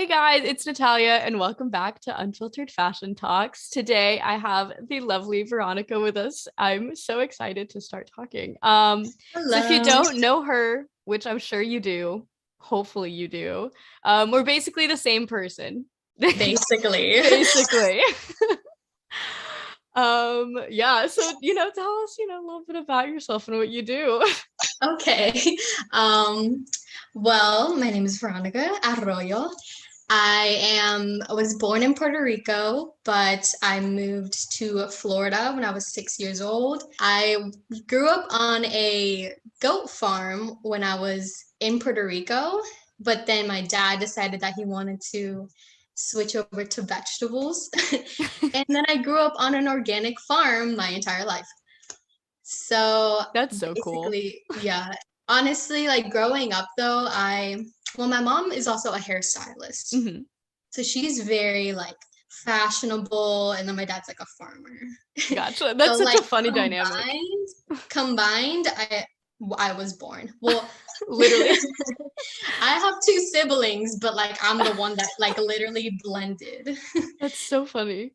Hey guys, it's Natalia, and welcome back to Unfiltered Fashion Talks. Today I have the lovely Veronica with us. I'm so excited to start talking. So if you Hello. don't know her, which I'm sure you do, hopefully you do, we're basically the same person. Basically. Basically. Yeah, so tell us, a little bit about yourself and what you do. Okay. Um, well, my name is Veronica Arroyo. I was born in Puerto Rico, but I moved to Florida when I was 6 years old. I grew up on a goat farm when I was in Puerto Rico, but then my dad decided that he wanted to switch over to vegetables. And then I grew up on an organic farm my entire life. So That's so cool. basically, yeah. Honestly, like growing up though, well, my mom is also a hairstylist. Hmm. So she's very like fashionable, and then my dad's like a farmer. Gotcha. So That's such like a funny dynamic. combined, I was born. Well, Literally. I have two siblings, but like I'm the one that like literally blended. That's so funny.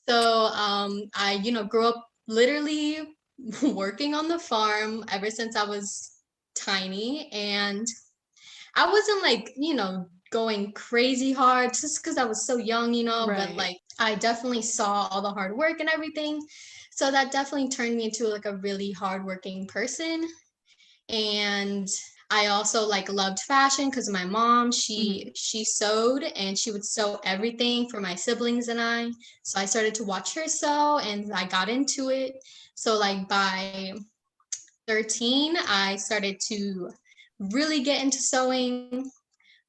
So I, grew up literally working on the farm ever since I was tiny. And I wasn't like, going crazy hard just because I was so young, but Right. like I definitely saw all the hard work and everything. So that definitely turned me into like a really hardworking person. And I also like loved fashion because my mom, Hmm. she sewed and she would sew everything for my siblings and I. So I started to watch her sew and I got into it. So like by 13, I started to really get into sewing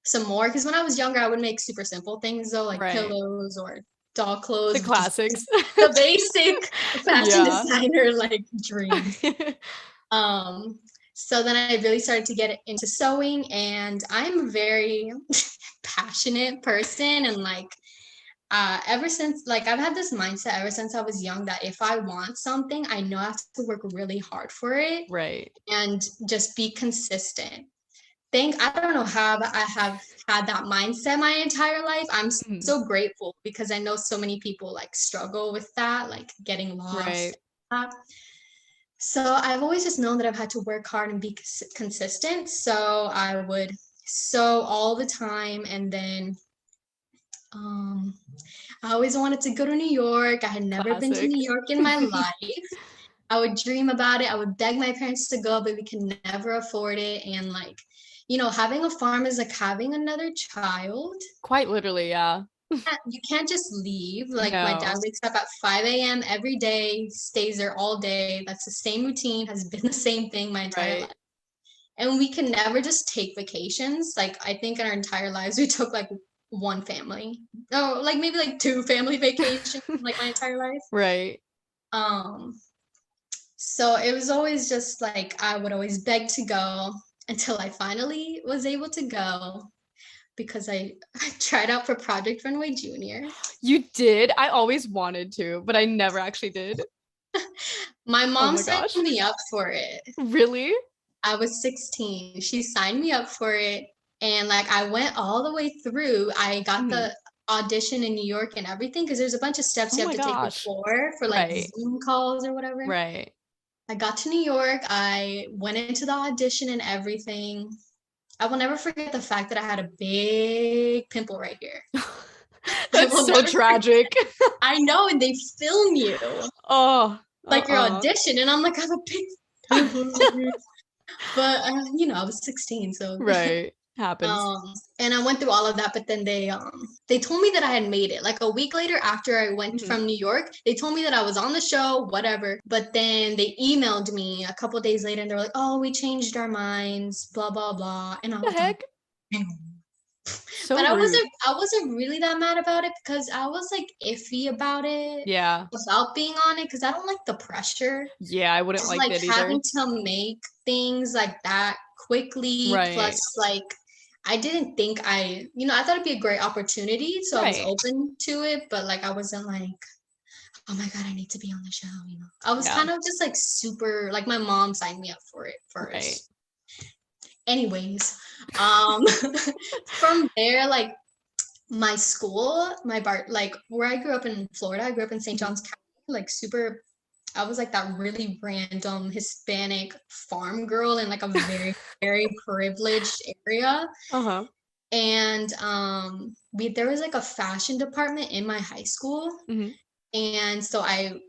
some more because when I was younger, I would make super simple things though, like Right. pillows or doll The clothes, which is classics. the basic fashion Yeah. designer like dream. Um, so then I really started to get into sewing, and I'm a very passionate person. And like, ever since, like, I've had this mindset ever since I was young that if I want something, I know I have to work really hard for it Right. and just be consistent. I don't know how, but I have had that mindset my entire life. I'm Mhm. so grateful because I know so many people like struggle with that, like getting lost. Right. So I've always just known that I've had to work hard and be consistent. So I would sew all the time. And then um, I always wanted to go to New York. I had never been to New Classic. York in my life. I would dream about it. I would beg my parents to go, but we could never afford it. And like, having a farm is like having another child. Quite literally, yeah. You can't just leave. Like my dad No. wakes up at 5 a.m. every day, stays there all day. That's the same routine, has been the same thing my entire Right. life. And we can never just take vacations. Like I think in our entire lives we took like one family. Oh, like maybe like two family vacations like my entire life. Right. Um so it was always just like I would always beg to go until I finally was able to go because I tried out for Project Runway Junior. You did. I always wanted to, but I never actually did. My Oh mom my signed gosh. me up for it. Really? I was 16. She signed me up for it. And like I went all the way through. I got Mhm. the audition in New York and everything because there's a bunch of steps Oh you have my to take gosh. before for like Right. Zoom calls or whatever. Right. I got to New York. I went into the audition and everything. I will never forget the fact that I had a big pimple right here. I That's will so never forget. tragic. I know, and they film you Oh, like your uh-uh. audition, and I'm like, I have a big pimple right here. But I was 16, so Right. Happens. and I went through all of that, but then they told me that I had made it. Like a week later after I went Mhm. from New York, they told me that I was on the show, whatever. But then they emailed me a couple days later and they're like, "Oh, we changed our minds, blah blah blah." And I The was like, heck? "Damn." So But I rude. wasn't I wasn't really that mad about it because I was like iffy about it Yeah. about being on it because I don't like the pressure Yeah, I wouldn't of like like that either. having to make things like that quickly. Plus, Right. like I didn't think I thought it'd be a great opportunity, so I was Right. open to it, but like I wasn't like, oh my God, I need to be on the show. I was Yeah. kind of just like super like my mom signed me up for it Right. first. Anyways, um from there, like my school, like where I grew up in Florida, I grew up in St. Mhm. John's County, like super, I was like that really random Hispanic farm girl in like a very, very privileged area. Uh-huh. And there was like a fashion department in my high school. Mhm. And so I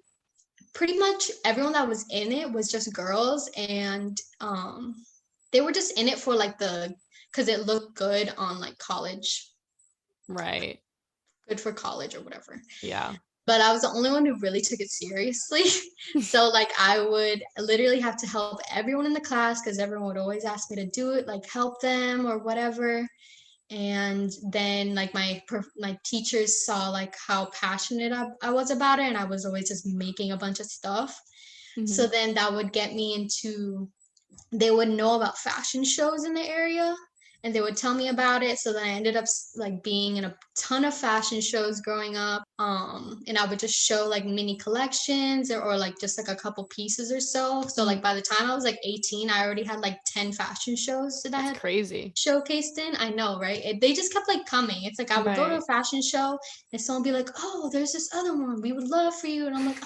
pretty much everyone that was in it was just girls, and they were just in it for like because it looked good on like college, Right. good for college or whatever. Yeah. But I was the only one who really took it seriously. So like I would literally have to help everyone in the class because everyone would always ask me to do it, like help them or whatever. And then like my teachers saw like how passionate I was about it, and I was always just making a bunch of stuff. So Mhm. then that would get me into, they would know about fashion shows in the area, and they would tell me about it. So then I ended up like being in a ton of fashion shows growing up. And I would just show like mini collections, or like just like a couple pieces or so. So like Mhm. by the time I was like 18, I already had like 10 fashion shows that I That's had crazy. showcased in. I know, right? They just kept like coming. It's like I would go to a Right. fashion show and someone would be like, "Oh, there's this other one. We would love for you." And I'm like,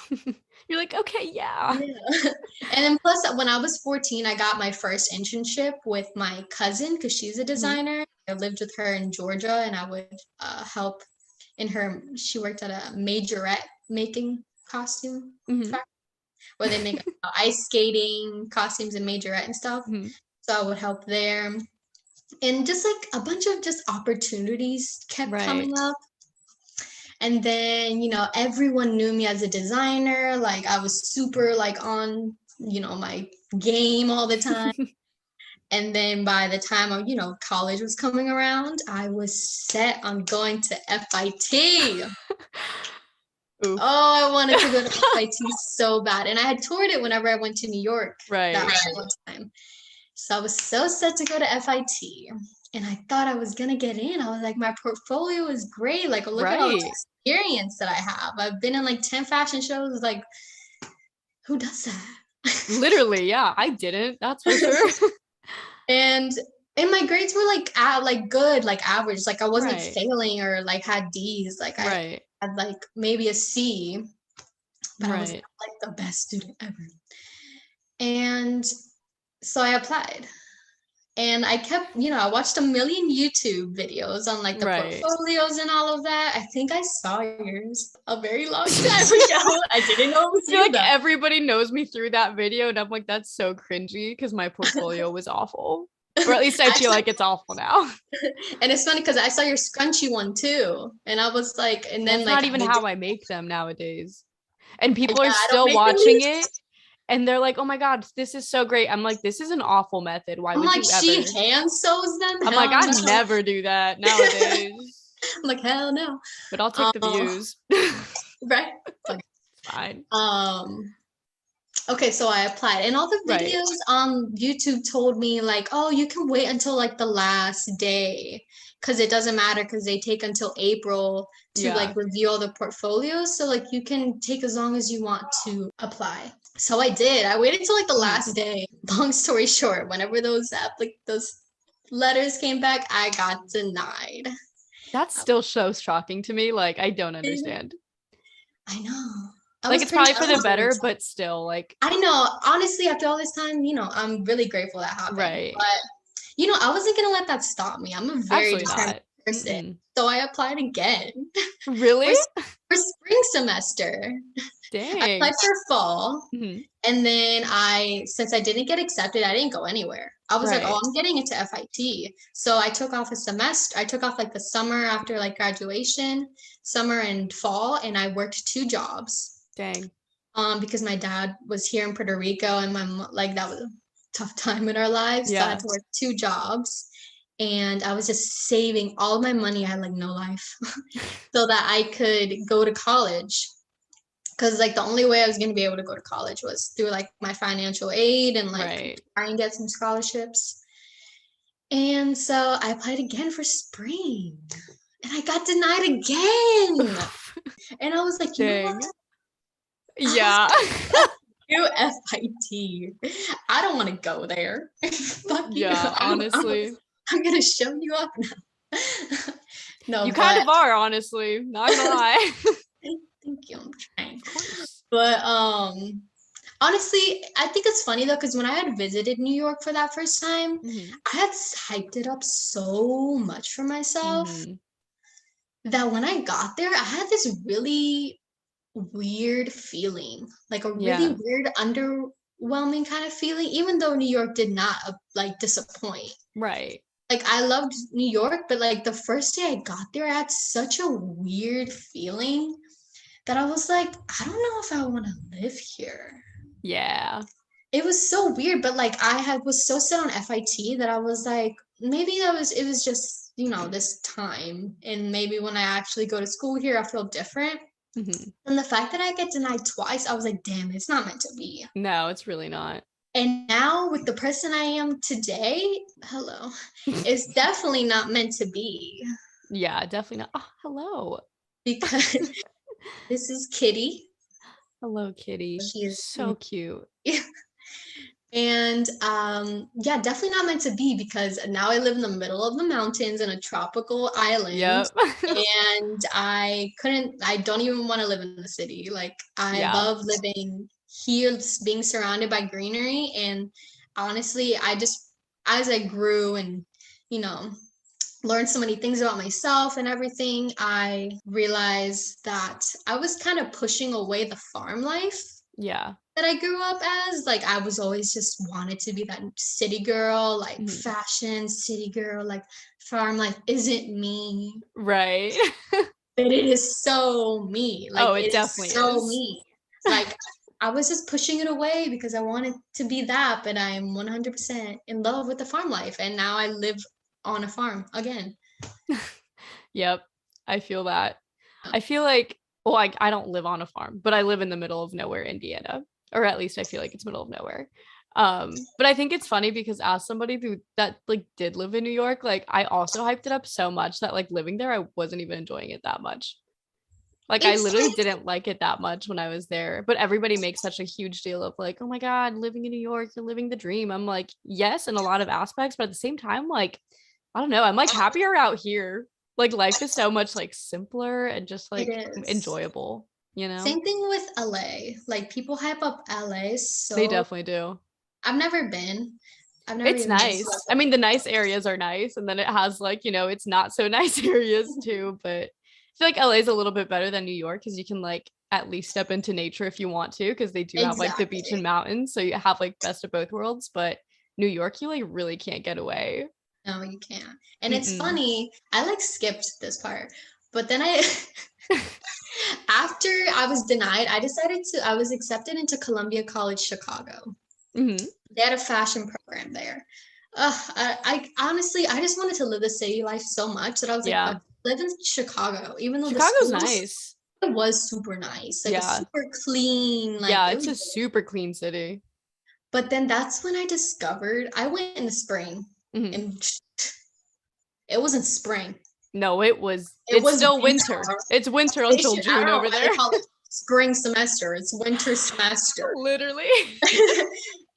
You're like, okay, yeah. yeah. And then plus when I was 14, I got my first internship with my cousin because she's a Mhm. designer. I lived with her in Georgia, and I would help in her, she worked at a majorette making costume Mhm. factory where they make ice skating costumes and majorette and stuff. Mhm. So I would help there. And just like a bunch of just opportunities kept coming Right. up. And then, everyone knew me as a designer. Like I was super like on, my game all the time. And then by the time college was coming around, I was set on going to FIT. Oof. Oh, I wanted to go to FIT so bad. And I had toured it whenever I went to New York that Right. one time. So I was so set to go to FIT. And I thought I was gonna get in. I was like, my portfolio is great. Like, look at all Right. this experience that I have. I've been in like 10 fashion shows. Like, who does that? Literally, yeah. I didn't. That's for sure. and and my grades were like good, like average. Like I wasn't Right. failing or like had D's. Like I Right. had like maybe a C, but I was Right. not like the best student ever. And so I applied. And I kept, I watched a million YouTube videos on like the Right. portfolios and all of that. I think I saw yours a very long time ago. I didn't know it was I feel you like though. everybody knows me through that video, and I'm like, that's so cringy because my portfolio was awful. Or at least I feel Actually, like it's awful now. and it's funny because I saw your scrunchy one too. And I was like, and then That's like not even I how did, I make them nowadays. And people yeah, are I don't still make them watching these. it and they're like, oh my God, this is so great. I'm like, this is an awful method. Why I'm would like, you she ever? hand sews them? I'm like, Hell I no. never do that nowadays, I'm like, hell no. but I'll take the Um, views. It's right. Like, fine. okay, so I applied, and all the Right. videos on YouTube told me like, oh, you can wait until like the last day because it doesn't matter because they take until April to Yeah. like review all the portfolios. So like you can take as long as you want to apply. So I did. I waited till like the Mhm. last day. Long story short, whenever those letters came back, I got denied. That's still so shocking to me. Like, I don't understand. I know. I Like, was it's pretty probably for the shocked. better, but still, like, I know. Honestly, after all this time, I'm really grateful that happened. right. But, I wasn't going to let that stop me. I'm a very Absolutely determined not. person. Mm-mm. So I applied again for, Really? for spring semester. I applied Dang. for fall. Mhm. And then since I didn't get accepted, I didn't go anywhere. I was like, oh, Right. I'm getting into FIT. So I took off a semester. I took off like the summer after like graduation, summer and fall, and I worked 2 jobs. Dang. Because my dad was here in Puerto Rico, and like that was a tough time in our lives. So I had Yeah. to work 2 jobs, and I was just saving all of my money. I had like no life, so that I could go to college. Because like the only way I was going to be able to go to college was through like my financial aid and like Right. try and get some scholarships. And so I applied again for spring, and I got denied again. And I was like, you know what? Dang. I was Yeah. you FIT. I don't want to go there. Fuck you. Yeah, honestly. I'm gonna show you up now. No, You kind but of are, honestly. Not gonna lie. thank you. I'm trying. Of course. But honestly, I think it's funny though, because when I had visited New York for that first time, Mm-hmm. I had hyped it up so much for myself Mm-hmm. that when I got there, I had this really weird feeling, like a really Yeah. weird underwhelming kind of feeling, even though New York did not like disappoint. Right. Like I loved New York, but like the first day I got there, I had such a weird feeling that I was like, I don't know if I want to live here. Yeah. It was so weird, but like I had was so set on FIT that I was like, maybe it was just, this time. And maybe when I actually go to school here, I feel different. Mm-hmm. And the fact that I get denied twice, I was like, damn, it's not meant to be. No, it's really not. And now with the person I am today, hello, it's definitely not meant to be Yeah, definitely not. Oh, hello. because this is Kitty. Hello, kitty. She is So cute. and yeah, definitely not meant to be because now I live in the middle of the mountains in a tropical island. Yep. And I don't even want to live in the city. Like I Yeah. love living here, just being surrounded by greenery. And honestly, I just, as I grew and, you know, learned so many things about myself and everything, I realized that I was kind of pushing away the farm life Yeah. that I grew up as. Like I was always just wanted to be that city girl, like Mhm. fashion city girl, like farm life isn't me, Right. but it is so me. Like Oh, it it is definitely so is. me. Like I was just pushing it away because I wanted to be that, but I'm 100% in love with the farm life, and now I live on a farm again. Yep. I feel that. I feel like, well, I don't live on a farm, but I live in the middle of nowhere, Indiana, or at least I feel like it's middle of nowhere. But I think it's funny because as somebody that like did live in New York, like I also hyped it up so much that like living there, I wasn't even enjoying it that much. Like I It's literally like didn't like it that much when I was there. But everybody makes such a huge deal of like, oh my God, living in New York, you're living the dream. I'm like, yes, in a lot of aspects, but at the same time, like, I don't know, I'm like happier out here. Like life is so much like simpler and just it like is. enjoyable, you know? Same thing with LA. Like people hype up LA They so definitely do. I've never been. I've never It's even been to nice. I like mean, the nice areas are nice, and then it has like, it's not so nice areas too, but I feel like LA is a little bit better than New York because you can like at least step into nature if you want to, because they do have like the beach and exactly. mountains. So you have like best of both worlds, but New York, you like really can't get away. No, you can't. And it's Mm-mm. funny, I like skipped this part. But then I after I was denied, I was accepted into Columbia College Chicago. Hmm. They had a fashion program there. I honestly, I just wanted to live the city life so much that I was like, Yeah. live in Chicago, even though the Chicago's school nice. was super nice, like a Yeah. super clean, like Yeah, it it's was. a super clean city. But then that's when I discovered I went in the spring, Hmm. and it wasn't spring. No, It it's was still winter. winter. It's winter until Station. I June don't know over why there. they call it spring semester. It's winter semester. Literally.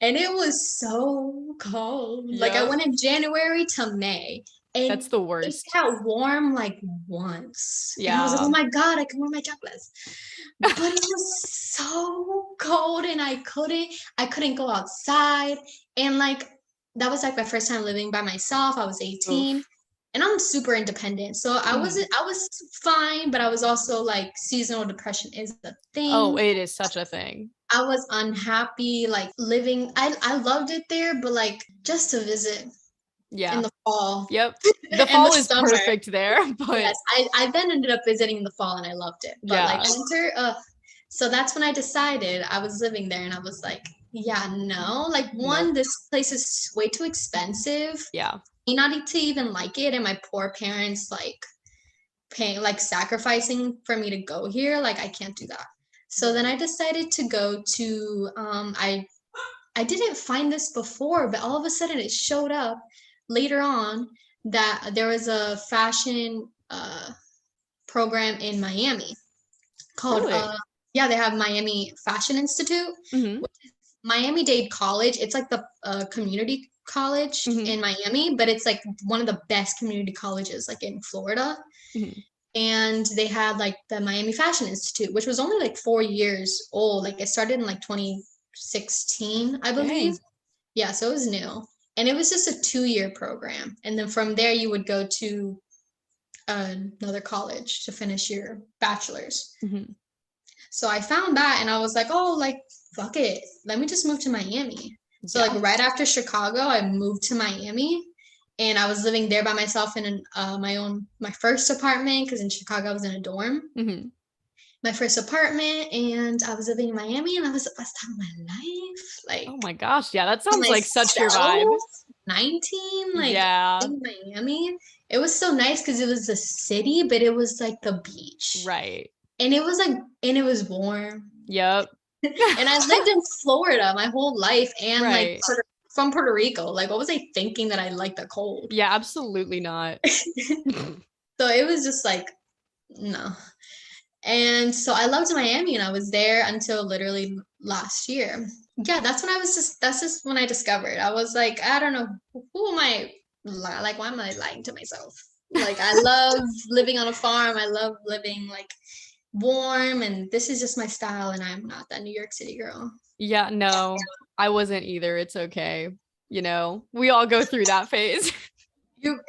And it was so cold. Like I Yep. went in January to May, and That's the it worst. got warm like once. And I was like, oh Yeah. my God, I can wear my jackets. But it was so cold and I couldn't go outside. And like that was like my first time living by myself. I was 18 Oof. and I'm super independent. So Mhm. I was fine, but I was also like seasonal depression is the Oh, thing. it is such a thing. I was unhappy, like living. I loved it there, but like just to visit in Yeah. the fall Yep. The and the fall is summer. perfect there, but Yes, I then ended up visiting in the fall and I loved it. But like yeah. winter, so that's when I decided I was living there and I was like, yeah, no. Like one, Nope. this place is way too expensive. Yeah. Me not to even like it, and my poor parents like paying like sacrificing for me to go here. Like I can't do that. So then I decided to go to I didn't find this before, but all of a sudden it showed up later on that there was a fashion program in Miami called Really? yeah, they have Miami Fashion Institute, Hmm. Miami-Dade College. It's like the community college Hmm. in Miami, but it's like one of the best community colleges like in Florida. Mhm. And they had like the Miami Fashion Institute, which was only like 4 years old. Like it started in like 2016, I believe. Dang. Yeah, so it was new. And it was just a 2-year program. And then from there, you would go to another college to finish your bachelor's. Mhm. So I found that and I was like, oh, like, fuck it. Let me just move to Miami. So, Yeah. like, right after Chicago, I moved to Miami and I was living there by myself in my first apartment because in Chicago I was in a dorm. Mhm. My first apartment and I was living in Miami and that was the best time of my life. Oh Like, my gosh. Yeah, that to sounds like such your vibe. myself, 19, like Yeah. in Miami. It was so nice because it was the city, but it was like the beach. Right. And it was like, and it was warm. Yep. And I lived in Florida my whole life and like Right. from Puerto Rico. Like, what was I thinking that I liked the cold? Yeah, absolutely not. So it was just like, no. And so I loved Miami and I was there until literally last year. Yeah, that's just when I discovered. I was like, I don't know, who am I? Like, why am I lying to myself? Like, I love living on a farm. I love living like warm, and this is just my style, and I'm not that New York City girl. Yeah, no, I wasn't either. It's okay. We all go through that phase.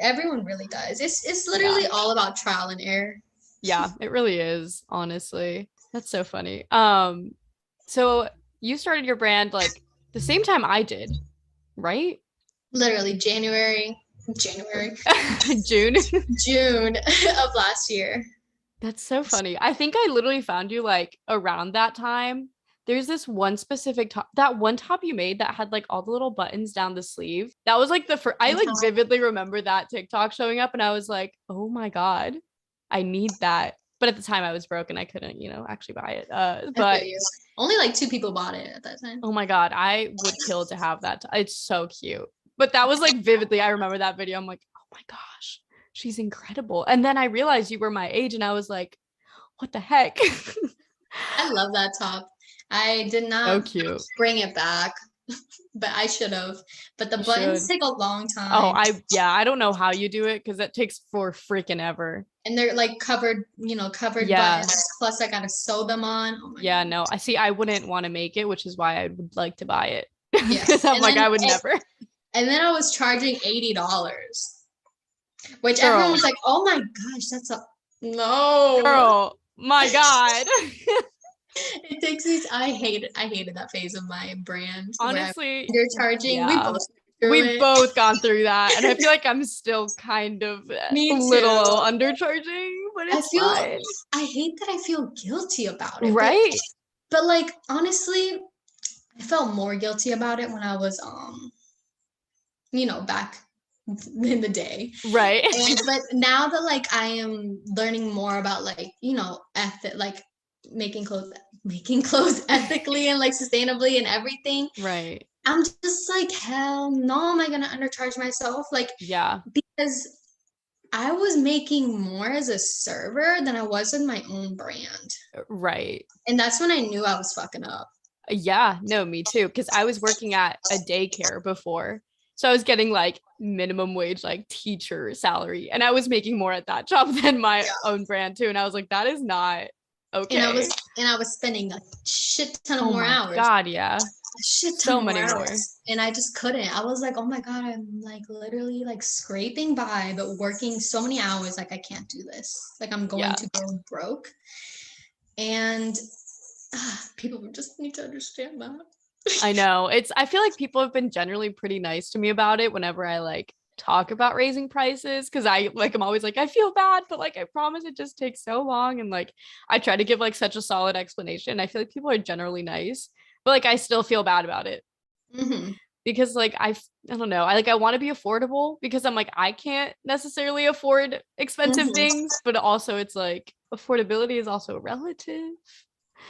Everyone really does. It's Yeah. literally all about trial and error. Yeah, it really is, honestly. That's so funny. So you started your brand like the same time I did, right? Literally January, June. June of last year. That's so funny. I think I literally found you like around that time. There's this one specific top, that one top you made that had like all the little buttons down the sleeve. That was like the first, I like vividly remember that TikTok showing up and I was like, oh my God, I need that. But at the time I was broke and I couldn't, actually buy it. But Only like 2 people bought it at that time. oh my God, I would kill to have that. It's so cute. But that was like vividly, I remember that video. I'm like, oh my gosh, she's incredible. And then I realized you were my age and I was like, what the heck? I love that top. I did So not cute. bring it back, but I should have. But the You buttons should. take a long Oh, time. I don't know how you do it because it takes for freaking ever. And they're like covered, covered Yeah. buttons. Plus, I gotta sew them on. Oh my Yeah, God. no. I wouldn't want to make it, which is why I would like to buy it. Yeah. Because I'm And like, then I would never. and then I was charging $80, which everyone Girl, was like, "Oh my gosh, that's a no." girl, my God. It takes me. I hated that phase of my brand where I'm Honestly, undercharging. We yeah. both went through We've it. both gone through that. And I feel like I'm still kind of a Me little too. undercharging, but I it's feel. fine. I hate that I feel guilty about it, Right? but like honestly, I felt more guilty about it when I was back in the day. Right. But now that like I am learning more about like, ethic, like making clothes ethically and like sustainably and everything, Right. I'm just like, hell no, am I gonna undercharge myself? Like, Yeah. because I was making more as a server than I was in my own brand. Right. And that's when I knew I was fucking up. Yeah, no, me too. Because I was working at a daycare before. So I was getting like minimum wage, like teacher salary. And I was making more at that job than my own brand too. And I was like, that is not And I okay. was spending a shit ton of Oh more my hours. God, yeah. A shit ton So of more many more. hours. And I just couldn't. I was like, oh my God, I'm like literally like scraping by, but working so many hours. Like, I can't do this. Like, I'm going Yeah. to go broke. And people just need to understand that. I know. I feel like people have been generally pretty nice to me about it whenever I like talk about raising prices because I'm always like, I feel bad, but like I promise it just takes so long. And like I try to give like such a solid explanation. I feel like people are generally nice, but like I still feel bad about it. Mm-hmm. Because like I don't know. I want to be affordable because I'm like I can't necessarily afford expensive things, but also it's like affordability is also relative.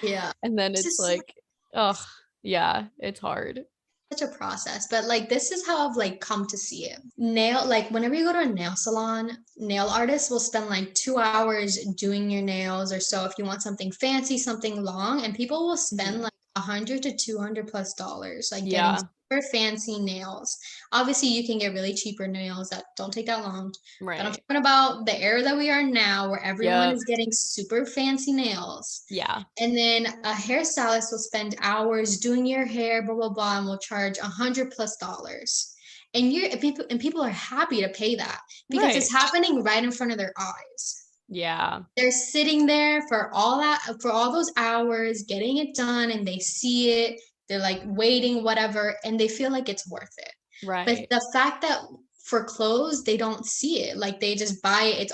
Yeah. And then it's like, oh, yeah, it's hard. Such a process, but like this is how I've like come to see it. Like whenever you go to a nail salon, nail artists will spend like 2 hours doing your nails or so if you want something fancy, something long, and people will spend like $100 to $200+ like getting Yeah. super fancy nails. Obviously you can get really cheaper nails that don't take that long, but I'm Right. talking about the era that we are now where everyone Yep. is getting super fancy nails. Yeah. And then a hairstylist will spend hours doing your hair, blah blah blah, and will charge $100+ and people are happy to pay that because it's Right. happening right in front of their eyes. Yeah. They're sitting there for all those hours getting it done, and they see it, they're like waiting whatever, and they feel like it's worth it. But Right. the fact that for clothes they don't see it, like they just buy it, it's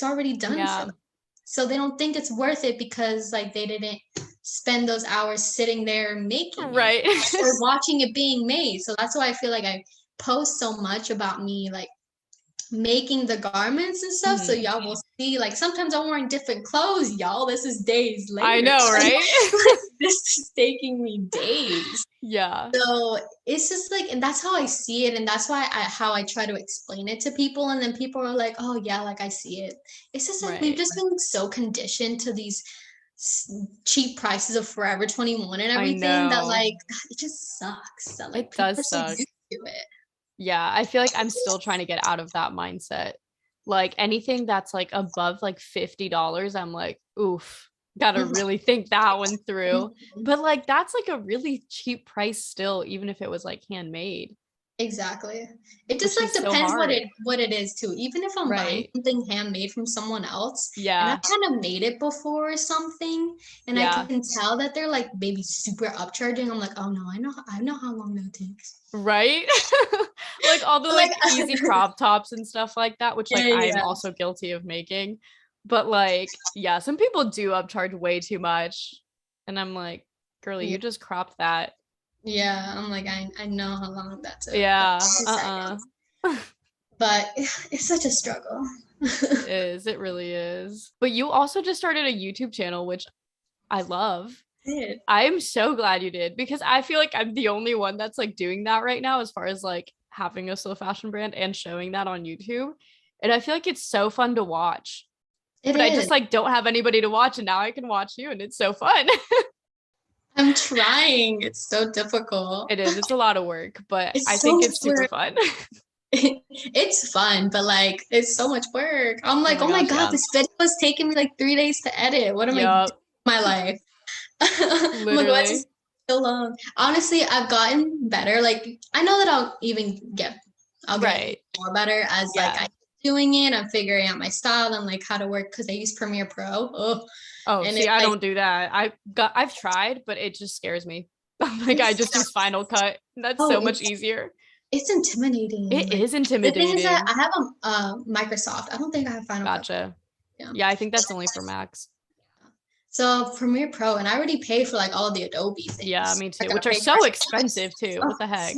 already done for Yeah. them, so they don't think it's worth it because like they didn't spend those hours sitting there making it Right. or watching it being made. So that's why I feel like I post so much about me like making the garments and stuff, so Mhm. y'all will see. Like sometimes I'm wearing different clothes, y'all. This is days I later. know, Like, right? this is taking me days. Yeah. So it's just like, and that's how I see it, and that's why how I try to explain it to people, and then people are like, "Oh yeah, like I see it." It's just like we've Right. just been so conditioned to these cheap prices of Forever 21 and I everything that know. like it just sucks that like It people are does so suck. used to it. Yeah, I feel like I'm still trying to get out of that mindset. Like anything that's like above like $50, I'm like, oof, gotta really think that one through. Mhm. But like that's like a really cheap price still, even if it was like handmade, Exactly. It just which like is so depends what hard. it is too. Even if I'm buying Right. something handmade from someone else and I've Yeah. kind of made it before or something, and I Yeah. can tell that they're like maybe super upcharging, I'm like, oh no, I know how long that takes. Right. Like all the Like like easy crop tops and stuff like that, which like yeah, I'm yeah. also guilty of making. But like, yeah, some people do upcharge way too much. And I'm like, girly, Yeah. you just cropped that. Yeah, I'm like I know how long that took. Like Yeah. 2 seconds. But it's such a struggle. It is. It really is. But you also just started a YouTube channel, which I love. Did. I'm so glad you did because I feel like I'm the only one that's like doing that right now as far as like having a slow fashion brand and showing that on YouTube. And I feel like it's so fun to watch. It But I is. just like don't have anybody to watch and now I can watch you and it's so fun. I'm trying. It's so difficult. It is. It's a lot of work, but I It's so think much it's super work. fun. It's fun, but like it's so much work. I'm Oh like, my oh my gosh, God, yeah. this video is taking me like 3 days to edit. What am I doing with Yup. my life? I'm like, why is this Literally. so long? Honestly, I've gotten better. Like I know that I'll get Right. more better as like Yeah. I'm doing it. I'm figuring out my style and like how to work because I use Premiere Pro. Oh, Oh, and see, it's I like don't do that. I've tried, but it just scares me. I'm like, I it's just use Final Cut. That's oh, so much easier. it's intimidating. It Like is the thing is that intimidating. I have a Microsoft. I don't think I have Final Cut. Gotcha. Yeah. Yeah, I think that's only for Macs. So Premiere Pro, and I already pay for like all the Adobe Yeah, things. me I too, gotta which are pay so for expensive too. oh, What the heck?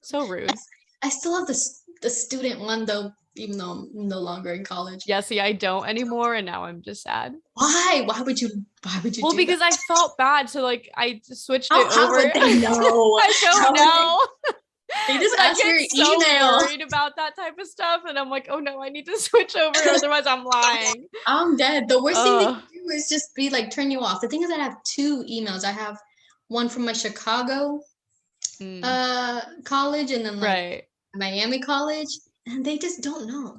So rude. I still have the student one though, even though I'm no longer in college. Yeah, see, I don't anymore, and now I'm just sad. Why? Why would you Well, do that? because I felt bad, so like I just switched it How over. would they know? I don't How would know. they just But I ask get your so email? worried about that type of stuff, and I'm like, oh no, I need to switch over, otherwise I'm lying. I'm dead. The worst thing they can Oh, do is just be like turn you off. The thing is that I have two emails. I have one from my Chicago mm, college and then like right. Miami college, and they just don't know.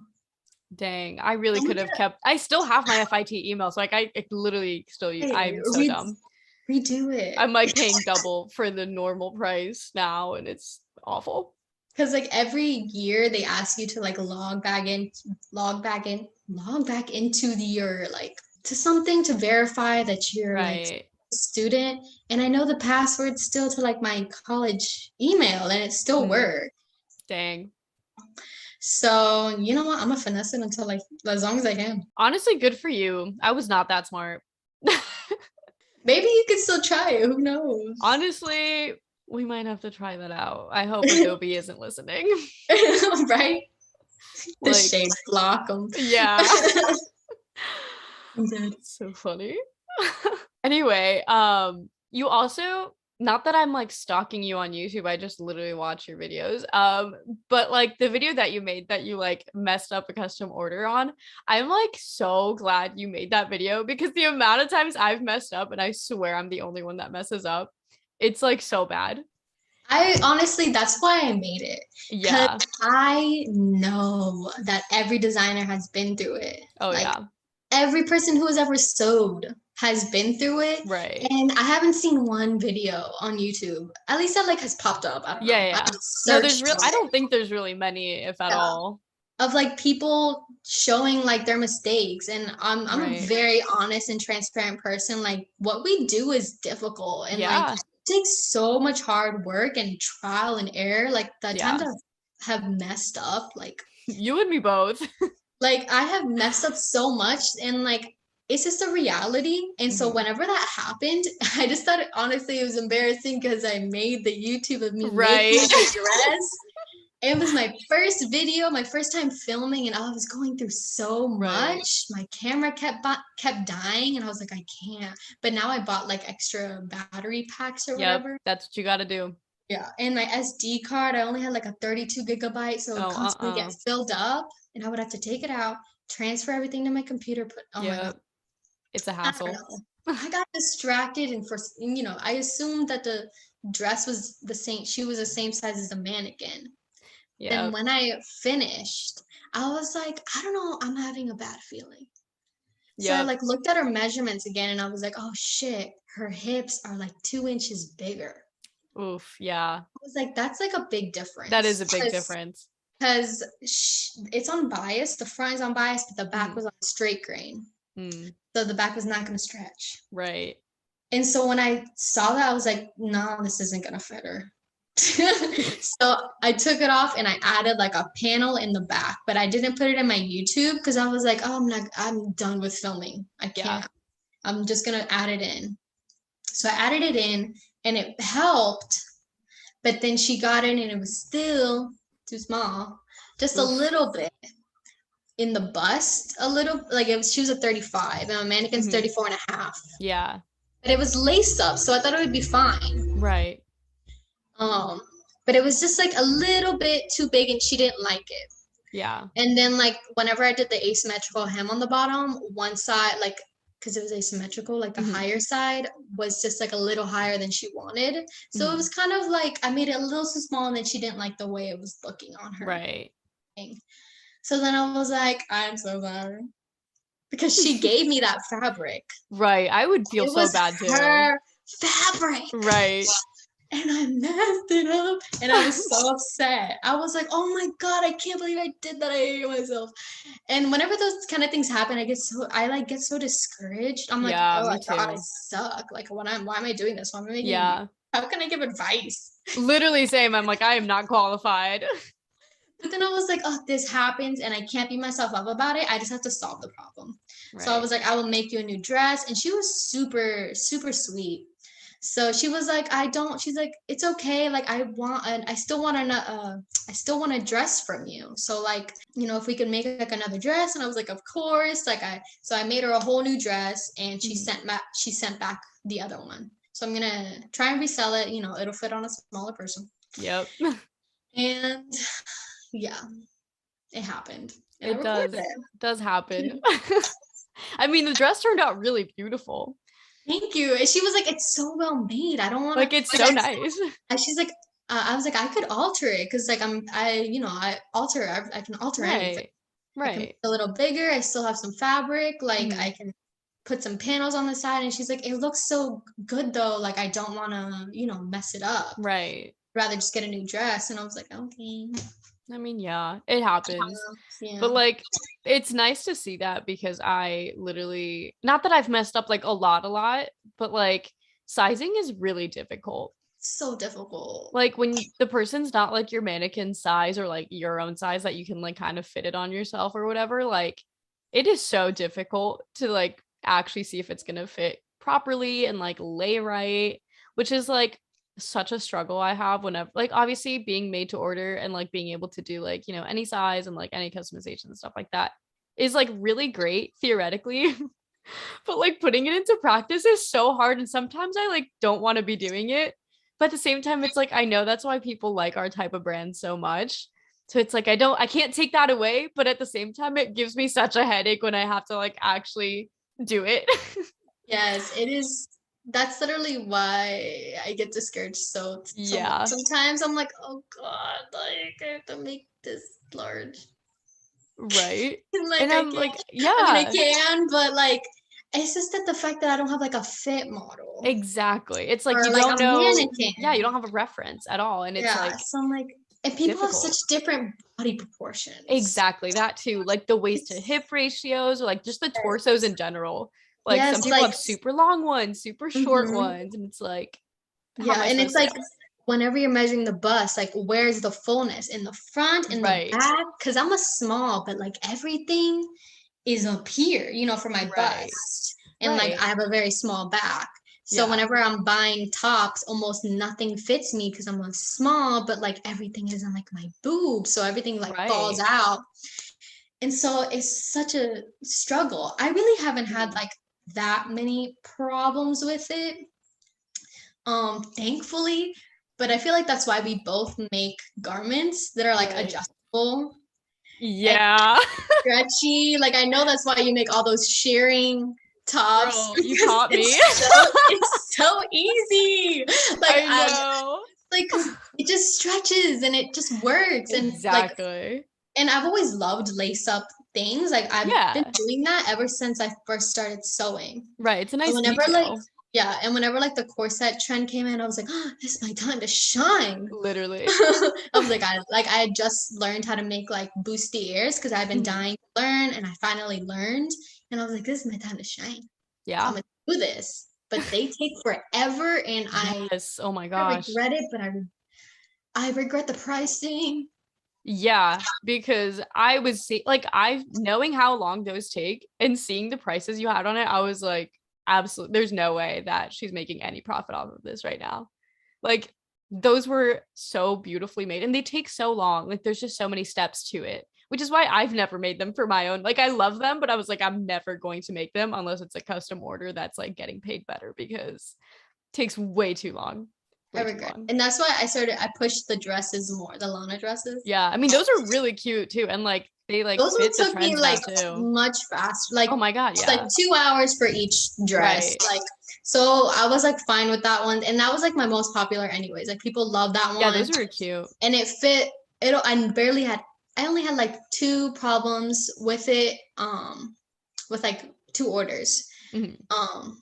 Dang, I really And we could have kept. I still have my FIT email, so like I literally still use. gotta I'm so dumb. redo it. I'm like paying double for the normal price now, and it's awful. Because like every year they ask you to like log back into your like to something to verify that you're like Right. a student. And I know the password still to like my college email and it still Mm, works. dang. So you know what? I'm gonna finesse it until like as long as I can. Honestly, good for you. I was not that smart. Maybe you could still try it. Who knows? Honestly, we might have to try that out. I hope Adobe isn't listening. Right? The Like, shades block them. yeah. I'm dead. So funny. Anyway, you also not that I'm like stalking you on YouTube, I just literally watch your videos. But like the video that you made that you like messed up a custom order on, I'm like so glad you made that video because the amount of times I've messed up, and I swear I'm the only one that messes up, it's like so bad. I honestly, that's why I made it. Because Yeah. I know that every designer has been through it. Oh Like yeah. every person who has ever sewed has been through it. Right. And I haven't seen one video on YouTube, at least that like has popped up. I don't Yeah, know. I yeah. haven't No, there's searched real for I it. don't think there's really many, if at Yeah. all. Of like people showing like their mistakes. And I'm a Right. very honest and transparent person. Like what we do is difficult and like Yeah. it takes so much hard work and trial and error. Like the times Yeah. I have messed up, You and me both. like I have messed up so much and like it's just a reality. And so Mhm. whenever that happened, I just thought honestly it was embarrassing because I made the YouTube of me making Right. the dress. It was my first video, my first time filming, and I was going through so Right. much. My camera kept dying, and I was like, I can't. But now I bought like extra battery packs or Yep. whatever. That's what you got to do. Yeah, and my SD card, I only had like a 32 gigabyte, so it would Oh, constantly get filled up, and I would have to take it out, transfer everything to my computer. Put oh my god, Yep. It's a I don't hassle. know. I got distracted, and I assumed that the dress was the same. She was the same size as the mannequin. Then Yep. when I finished, I was like, I don't know, I'm having a bad feeling. So I Yep. like looked at her measurements again and I was like, oh shit, her hips are like 2 inches bigger. Oof. Yeah. I was like, that's like a big That is difference a big difference. because it's unbiased. The front is unbiased, but the back Mm. was on a straight grain. Mm. So the back was not going to stretch. Right. And so when I saw that, I was like, no, this isn't going to fit her. So I took it off and I added like a panel in the back, but I didn't put it in my YouTube because I was like, oh, I'm done with filming. I Yeah. can't. I'm just gonna add it in. So I added it in and it helped, but then she got in and it was still too small, just a Oof. little bit in the bust, a little like she was a 35 and my mannequin's Hmm. 34 and a half. Yeah. But it was laced up, so I thought it would be fine. Right. Um, but it was just like a little bit too big and she didn't like it. Yeah. And then like whenever I did the asymmetrical hem on the bottom, one side like because it was asymmetrical, like the Hmm. higher side was just like a little higher than she wanted. So it Hmm. was kind of like I made it a little too small and then she didn't like the way it was looking on her Right. thing. So then I was like, I'm so sorry. Because she gave me that fabric. Right. I would feel It so was bad too. her fabric. Right. And I messed it up and I was so upset. I was like, oh my God, I can't believe I did that. I hate myself. And whenever those kind of things happen, I like get so discouraged. I'm like, Yeah, oh me my God, I too. suck. Like why am I doing this? Why am I making Yeah. how can I give advice? Literally same. I'm like, I am not qualified. But then I was like, oh, this happens and I can't beat myself up about it. I just have to solve the problem. So I Right. was like, I will make you a new dress. And she was super, super sweet. So she was like, she's like, it's okay. Like I still want a dress from you. So like, if we could make like another dress. And I was like, of course. So I made her a whole new dress and Mhm. she sent back the other one. So I'm gonna try and resell it. It'll fit on a smaller person. Yep. And yeah, it happened. And I It recorded does. it. Does happen. I mean, the dress turned out really beautiful. Thank you. And she was like, it's so well made. I don't want Like to it's so nice. and she's like, I was like, I could alter it because like I can alter anything. Right. I can make Right. it a little bigger. I still have some fabric. Like I Mhm. can put some panels on the side. And she's like, it looks so good though. Like I don't want to, mess it up. Right. Rather just get a new dress. And I was like, okay. I mean, yeah, it happens. Yeah. But like it's nice to see that because I literally not that I've messed up like a lot, but like sizing is really difficult. So difficult. Like when the person's not like your mannequin size or like your own size that you can like kind of fit it on yourself or whatever, like it is so difficult to like actually see if it's going to fit properly and like lay right, which is like such a struggle I have whenever like obviously being made to order and like being able to do like, any size and like any customization and stuff like that is like really great theoretically. But like putting it into practice is so hard and sometimes I like don't want to be doing it But at the same time, it's like, I know that's why people like our type of brand so much. So it's like, I can't take that away. But at the same time, it gives me such a headache when I have to like actually do it. Yes, it is. That's literally why I get discouraged so much. Yeah. Sometimes I'm like, oh God, like I have to make this large. Right. Like And I I'm can't. like, I mean, I yeah, can, but like it's just that the fact that I don't have like a fit model exactly. It's like or you like a don't know, yeah, you mannequin. don't have a reference at all. And it's Yeah, like so I'm like, and people have such difficult. different body proportions. Exactly. That too. Like the waist to It's hip ratios or like just the torsos in general. Like some yes, people like have super long ones, super short mhm. ones. And it's like, how am Yeah, I and it's supposed to like know? whenever you're measuring the bust, like where's the fullness in the front, in the Right. back? Because I'm a small, but like everything is up here, for my Right. bust. And like I Right. have a very small back. So Yeah. whenever I'm buying tops, almost nothing fits me because I'm a small, but like everything is on like my boobs. So everything like falls Right. out. And so it's such a struggle. I really haven't had Mhm. like that many problems with it, thankfully. But I feel like that's why we both make garments that are like Right. adjustable and Yeah. stretchy. Like I know that's why you make all those shearing tops Girl, you because taught me. it's so easy. Like I I know. like because it just stretches and it just works Exactly. and I've always loved lace up things. Like I've been Yeah. doing that ever since I first started sewing. Right. It's a And nice whenever like detail. yeah, and whenever like the corset trend came in, I was like, oh, this is my time to shine. Literally. I was like I had just learned how to make like bustiers because I've been Mhm. dying to learn and I finally learned. And I was like, this is my time to shine. So I'm Yeah. gonna do this. But they take forever and Yes. Oh my I gosh. regret it, but I regret the pricing. Yeah, because I was like I knowing how long those take and seeing the prices you had on it, I was like, absolutely, there's no way that she's making any profit off of this right now. Like those were so beautifully made and they take so long. Like there's just so many steps to it, which is why I've never made them for my own. Like I love them, but I was like, I'm never going to make them unless it's a custom order that's like getting paid better because it takes way too long. I Way too regret. long. And that's why I pushed the dresses more, the Lana dresses. Yeah, I mean those are really cute too, and like they like Those fit ones the took me trends now like too. much faster, Oh my God, like yeah. 2 hours for each dress. Right. Like, so I was like fine with that one. And that was like my most popular anyways. Like people love that Yeah, one. those were cute. And it fit it I only had like two problems with it, with like two orders. Mhm. Um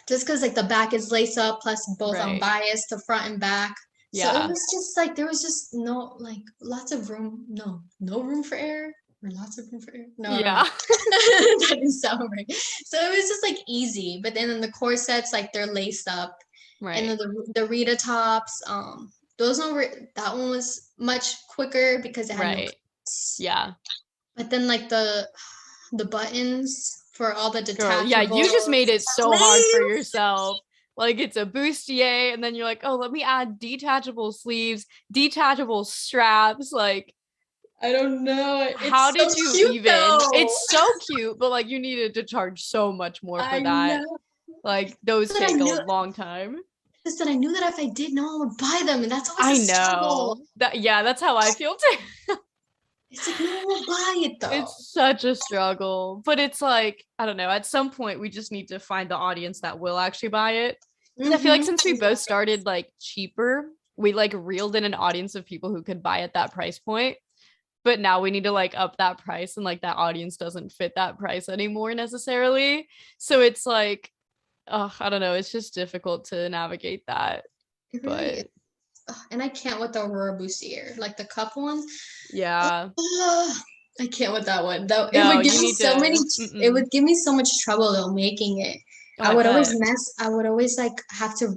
just because like the back is lace up plus both Right. biased to front and back. So it Yeah. was just like there was just no like lots of room, no room for error or lots of room for error. No, I don't know. Yeah. That didn't sound right. So it was just like easy. But then in the corsets, like they're laced up, and then Right. the Rita tops, those one were that one was much quicker because it had no Right. cuts. Yeah. But then like the buttons for all the Girl, yeah, you just detachables, made it so hard for sleeves. yourself. Like it's a bustier, and then you're like, oh, let me add detachable sleeves, detachable straps. Like, I don't know. how It's so did you cute even? though. It's so cute, but like you needed to charge so much more for I that. know. Like those That I take a knew long time. just that I knew that if I did, no one would buy them, and that's always a I struggle. know. That yeah, that's how I feel too. It's like no one will buy it though. It's such a struggle, but it's like, I don't know, at some point we just need to find the audience that will actually buy it. Because I feel like Mm-hmm. since we both started like cheaper, we like reeled in an audience of people who could buy at that price point. But now we need to like up that price and like that audience doesn't fit that price anymore necessarily. So it's like, oh, I don't know, it's just difficult to navigate that. It really is. But Ugh, and I can't with the Aurora Bustier, like the cup one. yeah, Ugh, I can't with that one. Though it no, would give you me need so many. to. It Mm-mm. would give me so much trouble though making it. Oh, I bet. I would always like have to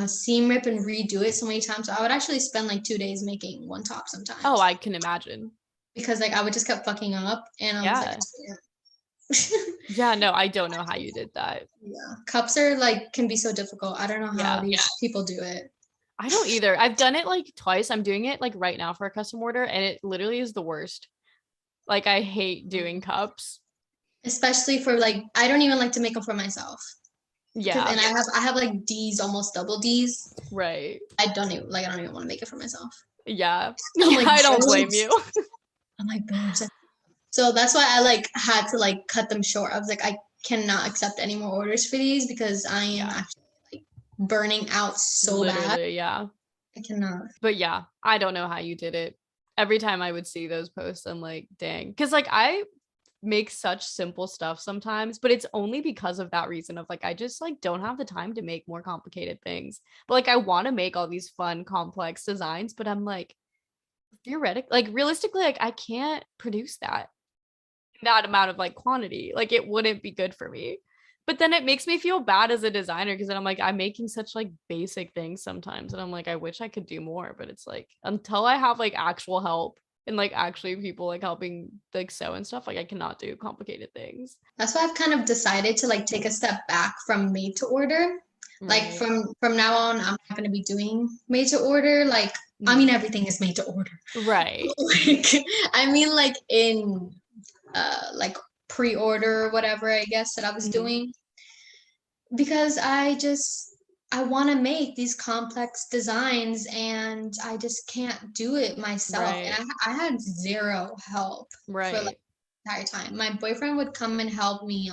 seam rip and redo it so many times. So I would actually spend like 2 days making one top Oh, sometimes I can imagine. because like I would just kept fucking up, and I was like, Yeah. Yeah, no, I don't know how you did that. yeah, cups are like can be so difficult. I don't know how Yeah. these people do it. I don't either. I've done it like twice. I'm doing it like right now for a custom order, and it literally is the worst. Like, I hate doing cups. Especially for like, I don't even like to make them for myself. Yeah. And I have like D's, almost double D's. Right. I don't even want to make it for myself. Yeah. I'm Yeah, like, I don't blame babes. you. I'm like, babes. So that's why I like had to like cut them short. I was like, I cannot accept any more orders for these because I am Yeah. actually like burning out so bad. Literally, yeah. I cannot. But yeah, I don't know how you did it. Every time I would see those posts, I'm like, dang. Because like I make such simple stuff sometimes, but it's only because of that reason of like I just like don't have the time to make more complicated things. But like I want to make all these fun, complex designs, but I'm like, theoretically, like realistically, like I can't produce that amount of like quantity. Like it wouldn't be good for me. But then it makes me feel bad as a designer because then I'm like, I'm making such like basic things sometimes. And I'm like, I wish I could do more. But it's like until I have like actual help and like actually people like helping like sew and stuff, like I cannot do complicated things. That's why I've kind of decided to like take a step back from made to order. Like Right. from now on, I'm not gonna be doing made to order. Like I mean, everything is made to order. Right. Like I mean, like in like pre-order or whatever, I guess that I was doing, because I want to make these complex designs and I just can't do it myself. Right. And I had zero help for like Right. the entire time. My boyfriend would come and help me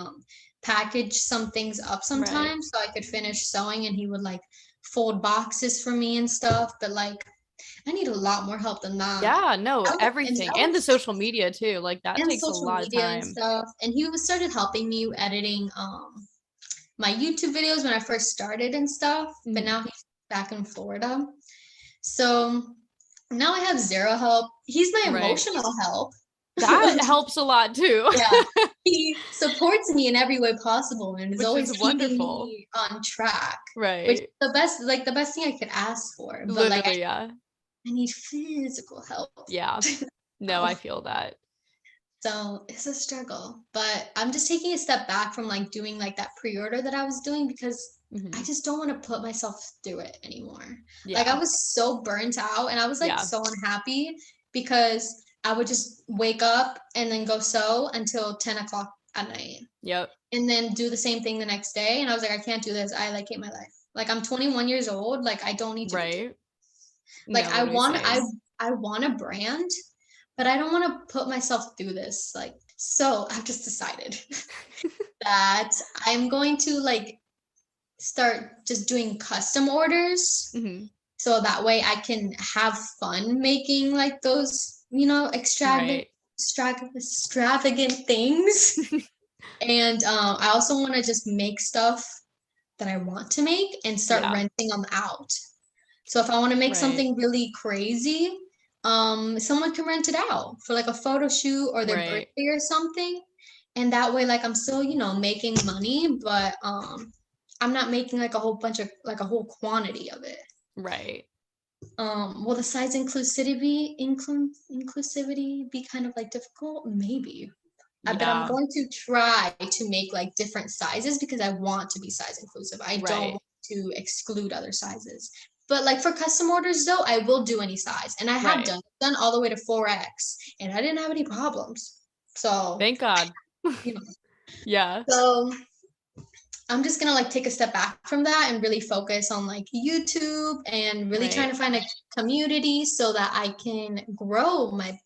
package some things up Right. sometimes so I could finish sewing, and he would like fold boxes for me and stuff. But like I need a lot more help than that. Yeah, no, And everything. that And the was social media too. Like that and takes a social lot of media and time. stuff. And he was started helping me editing my YouTube videos when I first started and stuff. But now he's back in Florida. So now I have zero help. He's my Right. emotional help. That helps a lot too. Yeah. He supports me in every way possible and is Which always is keeping wonderful. me on track. Which is Right. the best thing I could ask for. But like Literally, yeah. I need physical help. Yeah. No, I feel that. So it's a struggle, but I'm just taking a step back from like doing like that pre-order that I was doing because I just don't want to put myself through it anymore. Like I Yeah. was so burnt out and I was like Yeah. so unhappy because I would just wake up and then go sew until 10 o'clock at night Yep. and then do the same thing the next day. And I was like, I can't do this. I like hate my life. Like I'm 21 years old. Like I don't need to be doing Right. like No, literally same. I want a brand, but I don't want to put myself through this. Like, so I've just decided that I'm going to like start just doing custom orders. So that way I can have fun making like those, Right. extravagant things. And I also want to just make stuff that I want to make and start Yeah. renting them out. So if I want to make Right. something really crazy, someone can rent it out for like a photo shoot or their Right. birthday or something. And that way, like I'm still, making money, but I'm not making like a whole bunch of like a whole quantity of it. Right. Will the size inclusivity be kind of like difficult? Maybe. But I'm Yeah. going to try to make like different sizes because I want to be size inclusive. I don't Right. want to exclude other sizes. But like for custom orders though, I will do any size. And I have Right. done all the way to 4X and I didn't have any problems. So, Thank God. you know. Yeah. So I'm just gonna like take a step back from that and really focus on like YouTube and really trying Right. to find a community so that I can grow my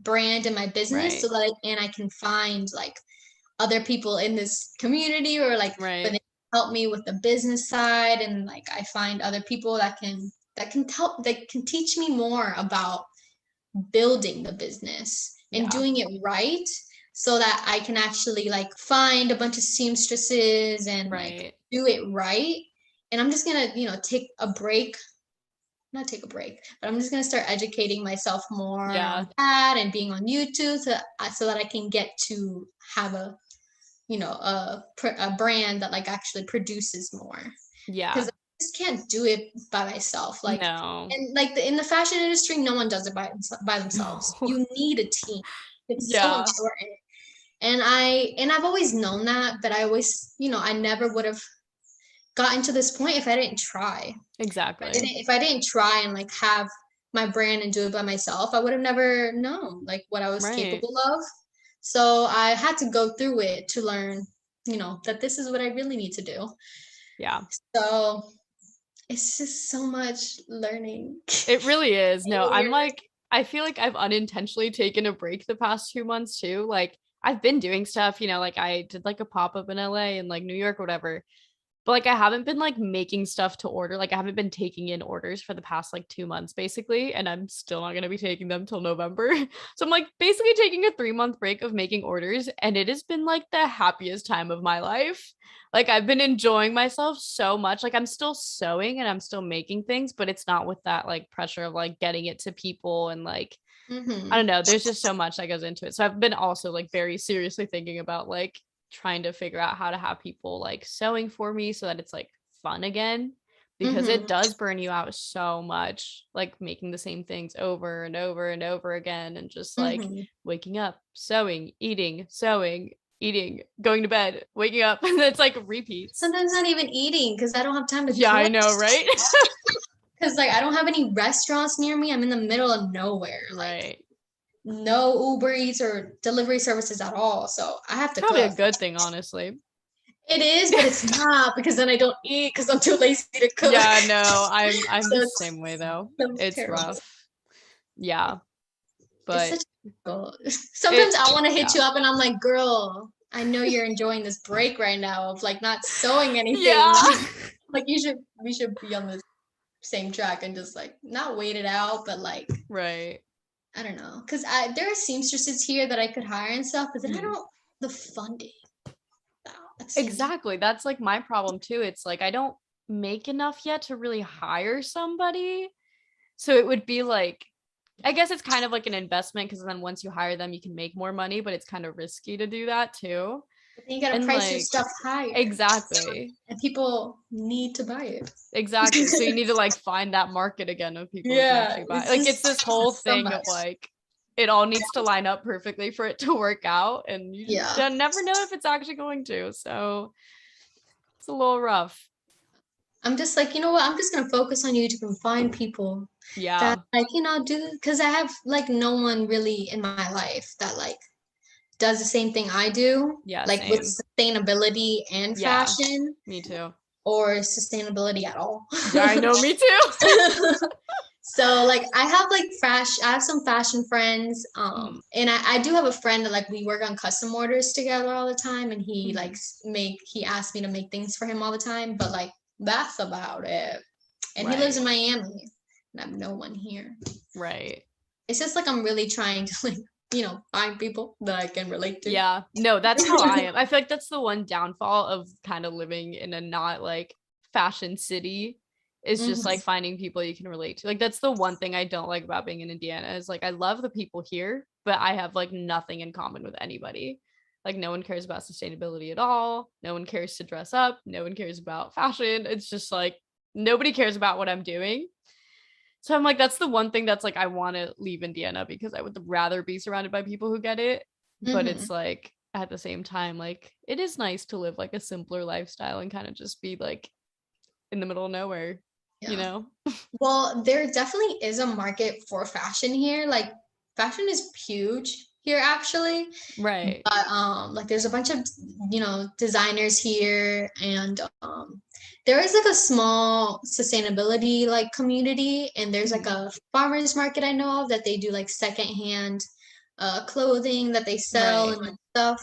brand and my business so Right. that I can find like other people in this community or like when Right. they help me with the business side, and like I find other people that can teach me more about building the business and Yeah. doing it right so that I can actually like find a bunch of seamstresses and like Right. do it right. And I'm just gonna, take a break, not take a break, but I'm just gonna start educating myself more Yeah. on that and being on YouTube so that I can get to have a brand that like actually produces more because Yeah. I just can't do it by myself. Like, No. and like in the fashion industry, no one does it by themselves. No. You need a team. It's so Yeah. important. And I've always known that, but I always, I never would have gotten to this point if I didn't try. Exactly. If I didn't try and like have my brand and do it by myself, I would have never known like what I was Right. capable of. So I had to go through it to learn that this is what I really need to do. Yeah. So it's just so much learning. It really is. No, I'm Failure. like, I feel like I've unintentionally taken a break the past 2 months too. Like, I've been doing stuff, like I did like a pop-up in LA and like New York or whatever. But like I haven't been like making stuff to order. Like I haven't been taking in orders for the past like 2 months basically. And I'm still not gonna be taking them till November. So I'm like basically taking a 3 month break of making orders. And it has been like the happiest time of my life. Like I've been enjoying myself so much. Like I'm still sewing and I'm still making things, but it's not with that like pressure of like getting it to people and like I don't Mm-hmm. know. There's just so much that goes into it. So I've been also like very seriously thinking about like trying to figure out how to have people like sewing for me so that it's like fun again because it Mm-hmm. does burn you out so much like making the same things over and over and over again and just like Mm-hmm. waking up, sewing, eating, going to bed, waking up and it's like repeats. Sometimes not even eating because I don't have time to Yeah, I cook. know, right? Because like I don't have any restaurants near me. I'm in the middle of nowhere. Like Right. no Uber Eats or delivery services at all. So I have It's to probably a cook. good thing, honestly. It is, but it's not because then I don't eat because I'm too lazy to cook. Yeah, no, I'm So the it's same way though. so It's terrible. rough. Yeah, It's but such a struggle. Sometimes it I want to hit yeah. you up and I'm like, girl, I know you're enjoying this break right now of like not sewing anything. Yeah. Like we should be on the same track and just like not wait it out, but like Right. I don't know, because there are seamstresses here that I could hire and stuff, but then I Mhm. don't the funding. That seems Exactly. That's like my problem too. It's like I don't make enough yet to really hire somebody. So it would be like I guess it's kind of like an investment because then once you hire them, you can make more money, but it's kind of risky to do that too. you gotta And price your like stuff higher, exactly. and people need to buy it. Exactly. So you need to like find that market again of people who can Yeah, actually buy. it's Like it's just this whole so thing of much. like it all needs to line up perfectly for it to work out and you just Yeah. don't never know if it's actually going to. So it's a little rough. I'm just like, you know what? I'm just gonna focus on YouTube and find people that Yeah. like, do because I have like no one really in my life that like does the same thing I do, Yeah, like with same. sustainability and Yeah. fashion Me too. or sustainability at all. Yeah, I know, me too. So like I have some fashion friends, Mhm, and I do have a friend that like we work on custom orders together all the time, and he like mhm. he asked me to make things for him all the time, but like that's about it. And he lives Right. in Miami, and I have no one here. Right. It's just like I'm really trying to like find people that I can relate to. Yeah. No, that's how I am. I feel like that's the one downfall of kind of living in a not like fashion city is just like Hmm. finding people you can relate to. Like that's the one thing I don't like about being in Indiana is like I love the people here, but I have like nothing in common with anybody. Like no one cares about sustainability at all. No one cares to dress up. No one cares about fashion. It's just like nobody cares about what I'm doing. So I'm like, that's the one thing that's like, I want to leave Indiana because I would rather be surrounded by people who get it. But Hmm. it's like, at the same time, like, it is nice to live like a simpler lifestyle and kind of just be like in the middle of nowhere, you Yeah. know? Well, there definitely is a market for fashion here. Like fashion is huge here actually. Right. But like there's a bunch of designers here and there is like a small sustainability like community and there's like Mhm. a farmers market I know of that they do like secondhand clothing that they sell Right. and like, stuff.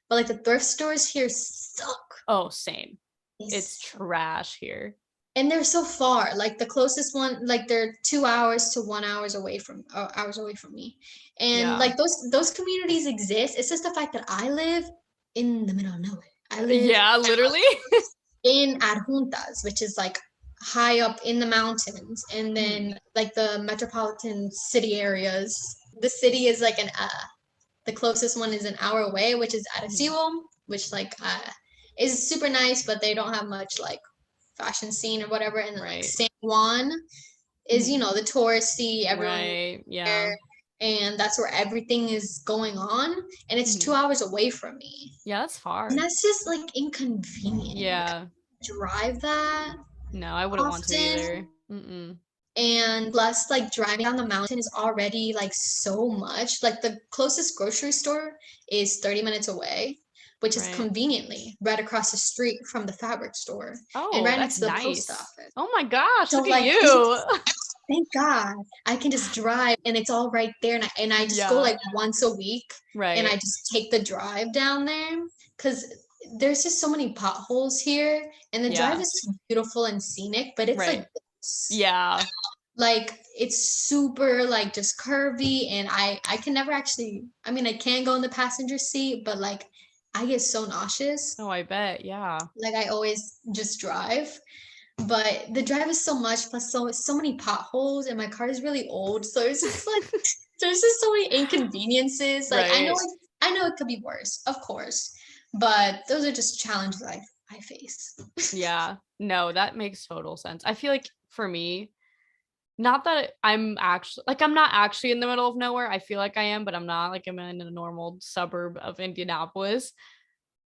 But like the thrift stores here suck. Oh, same. They It's suck. trash here. And they're so far. Like the closest one, like they're 2 hours to 1 hours away from hours away from me. And Yeah. like those communities exist. It's just the fact that I live in the middle of nowhere. I live Yeah, literally. in Adjuntas, which is like high up in the mountains, and Mhm. then like the metropolitan city areas. The city is like the closest one is an hour away, which is Mhm. Arecibo, which like is super nice, but they don't have much like fashion scene or whatever. And then like Right. San Juan is, Mhm. the touristy, everyone Right. Yeah. there, and that's where everything is going on. And it's Mhm. 2 hours away from me. Yeah, that's And far. that's just like inconvenient. Like Yeah. drive that No, I wouldn't want to often. either. Mm-mm. And plus, like driving down the mountain is already like so much. Like the closest grocery store is 30 minutes away. which is Right. conveniently right across the street from the fabric store and Oh, right that's next to the post nice. office. Oh my gosh, So look at like, you. thank God I can just drive and it's all right there. And I just go Yeah. like once a week and I Right. just take the drive down there because there's just so many potholes here and the drive Yeah. is beautiful and scenic, but it's Right. like this. Yeah. Like it's super like just curvy and I can never actually, I mean I can go in the passenger seat, but like I get so nauseous. Oh, I bet. Yeah. Like I always just drive. But the drive is so much plus so many potholes and my car is really old. So it's just like there's just so many inconveniences. Like Right. I know it could be worse, of course. But those are just challenges I face. Yeah. No, that makes total sense. I feel like for me, not that I'm actually like I'm not actually in the middle of nowhere. I feel like I am, but I'm not. Like I'm in a normal suburb of Indianapolis.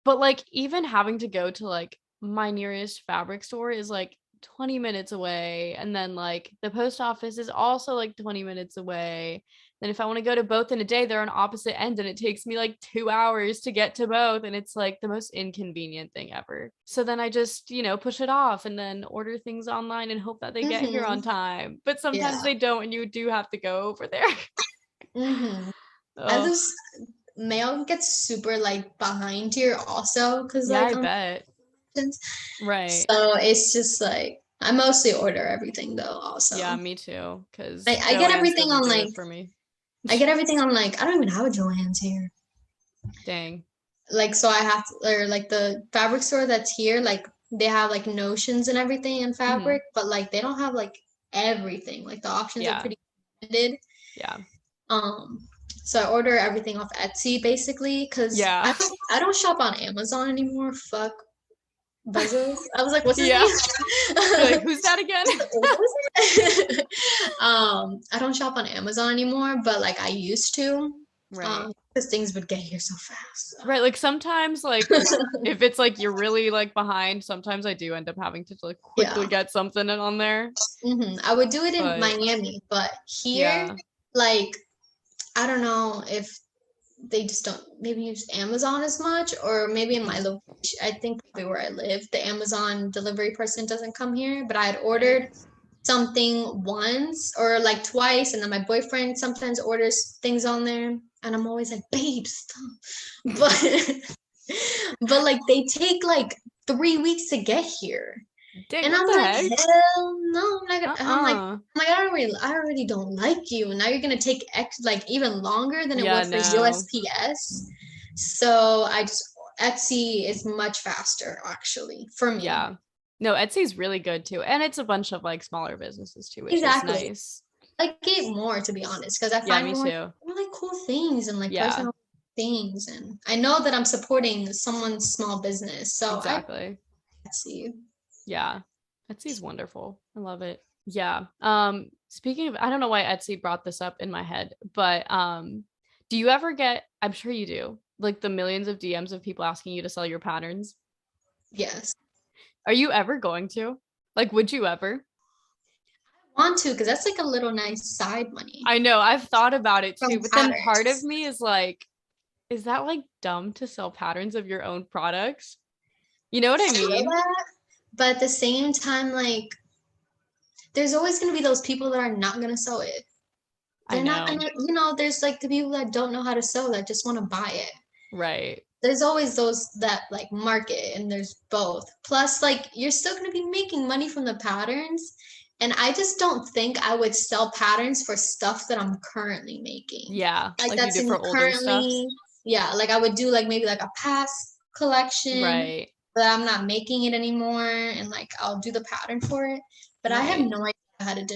But like even having to go to like my nearest fabric store is like 20 minutes away. And then like the post office is also like 20 minutes away. Then if I want to go to both in a day, they're on opposite ends and it takes me like 2 hours to get to both. And it's like the most inconvenient thing ever. So then I just, push it off and then order things online and hope that they get here Mm-hmm. on time. But sometimes Yeah. they don't and you do have to go over there. Mm-hmm. I Oh, just mail gets super like behind here also because yeah, like I on bet. Right. so it's just like I mostly order everything though Yeah, also. me too. Because I get Joann's everything doesn't on do like it for me. I get everything on like I don't even have a Joann's here. Dang. Like so I have to, or like the fabric store that's here, like they have like notions and everything in Hmm. fabric, but like they don't have like everything. Like the options are Yeah. pretty limited. Yeah. Um, so I order everything off Etsy basically because Yeah. I don't shop on Amazon anymore. Fuck Bezos. I was like, what's his Yeah. name? You're like, who's that again? I don't shop on Amazon anymore, but like I used to. Right. Because things would get here so fast. Right. Like sometimes, like, if it's like you're really like behind, sometimes I do end up having to like quickly Yeah. get something on there. I would do it in But Miami, but here, yeah. like, I don't know if they just don't maybe use Amazon as much, or maybe in my Mhm. location, I think probably where I live, the Amazon delivery person doesn't come here, but I had Right. ordered something once or like twice, and then my boyfriend sometimes orders things on there, and I'm always like, babe, stop. But but like they take like 3 weeks to get here. Dang, And what I'm the like, heck? hell no, I'm not gonna, and Uh-uh. I'm like, I already don't like you. And now you're gonna take like even longer than it Yeah, would for no. USPS. So I just Etsy is much faster actually for me. Yeah. No, Etsy's really good too. And it's a bunch of like smaller businesses too, which is Exactly. nice. Like it more to be honest, because I Yeah, find me more too. really cool things and like Yeah, personal things, and I know that I'm supporting someone's small business. So I exactly. Etsy. Yeah. Etsy's wonderful. I love it. Yeah. Speaking of, I don't know why Etsy brought this up in my head, but do you ever get, I'm sure you do, like the millions of DMs of people asking you to sell your patterns? Yes. Are you ever going to? Like, would you ever? Want to, because that's like a little nice side money I know, I've thought about it from too, but then part of patterns. me is like, is that like dumb to sell patterns of your own products? You know what I Feel mean? that, but at the same time, like there's always gonna be those people that are not gonna sew it. I They're not know. gonna, there's like the people that don't know how to sew that just want to buy it. Right. There's always those that like market, and there's both. Plus, like you're still gonna be making money from the patterns. And I just don't think I would sell patterns for stuff that I'm currently making. Yeah. Like Like you that's do in for older stuff. currently, yeah, like I would do like maybe like a past collection, Right. but I'm not making it anymore, and like I'll do the pattern for it. But I have Right. no idea how to I'm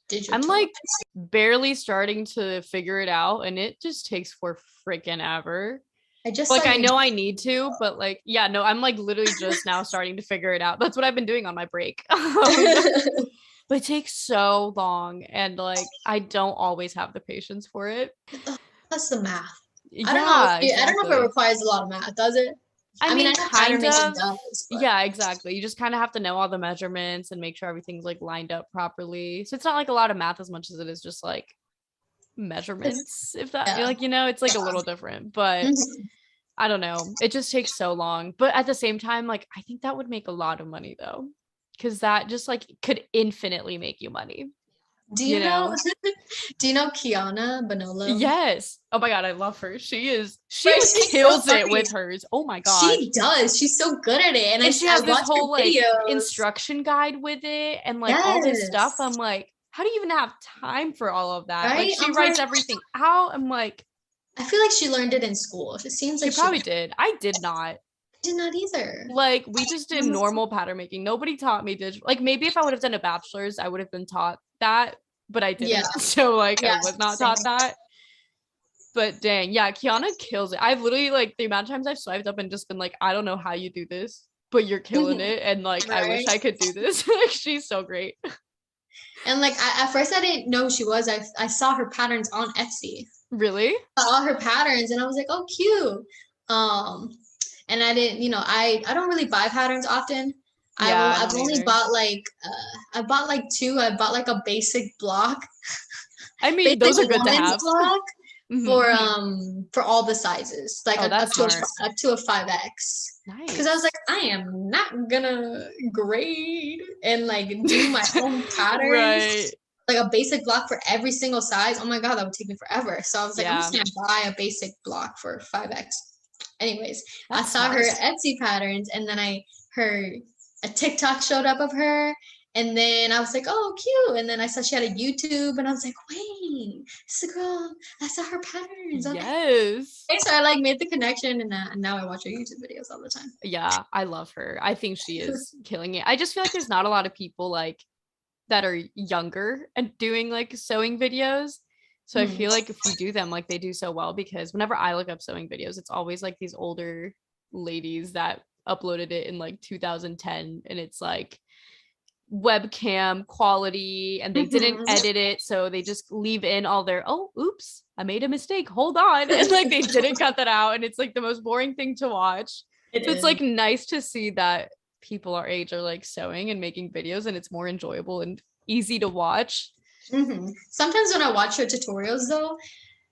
digital. like barely starting to figure it out and it just takes for freaking ever. I just saw Like I your know I need to, but like yeah, no, I'm like literally just now starting to figure it out. That's what I've been doing on my break. But it takes so long and like I don't always have the patience for it. plus the math. Yeah, I don't know if it exactly. requires a lot of math, does it? I I mean, I mean, know pattern kind making of. does, but Yeah, exactly. You just kind of have to know all the measurements and make sure everything's like lined up properly. So it's not like a lot of math as much as it is just like it's measurements, if that, yeah. like, it's like a little different. But Mhm. I don't know. It just takes so long. But at the same time, like, I think that would make a lot of money though. Because that just like could infinitely make you money, Do you you know? know? Do you know Kiana Bonolo? Yes. Oh my God, I love her. She Right, she's so kills it funny. with hers. Oh my gosh. She does. She's so good at it. And And she I has this watch her whole like videos. instruction guide with it and like all this stuff. Yes. I'm like, how do you even have time for all of that? Like Right? she I'm writes like, everything out. I'm like, I feel like she learned it in school. It seems she like she probably learned. did. I did not. I did not either. Like we just did normal pattern making. Nobody taught me digital. Like maybe if I would have done a bachelor's, I would have been taught that, but I Yeah. didn't. So like I Yeah. was not Same. taught that. But dang, yeah, Kiana kills it. I've literally like the amount of times I've swiped up and just been like, I don't know how you do this, but you're killing it. And like I wish Right? I could do this. Like she's so great. And like at first I didn't know who she was. I saw her patterns on Etsy. Really? All her patterns and I was like, oh cute. Um and I didn't, I don't really buy patterns often. Yeah, I I've don't only either. bought like I bought like two. I bought like a basic block, I mean, basic those are good to woman's have. block Mhm. for all the sizes, like Oh, up that's to smart. up to a 5X. Because I was Nice. like, I am not gonna grade and like do my own patterns, Right. like a basic block for every single size. Oh my god, that would take me forever. So I was like, I'm just Yeah, gonna buy a basic block for 5X. Anyways, I that's saw her smart. Etsy patterns and then a TikTok showed up of her. And then I was like, oh, cute. And then I saw she had a YouTube and I was like, wait, this is the girl. I saw her patterns on Yes. Etsy. So I like made the connection and now I watch her YouTube videos all the time. Yeah, I love her. I think she is killing it. I just feel like there's not a lot of people like that are younger and doing like sewing videos. So I Mhm. feel like if you do them, like they do so well because whenever I look up sewing videos, it's always like these older ladies that uploaded it in like 2010 and it's like webcam quality and they didn't Mhm. edit it. So they just leave in all their, oh, oops, I made a mistake. Hold on. And like they didn't cut that out. And it's like the most boring thing to watch. It So it's is. like nice to see that people our age are like sewing and making videos and it's more enjoyable and easy to watch. Sometimes when I watch her tutorials though,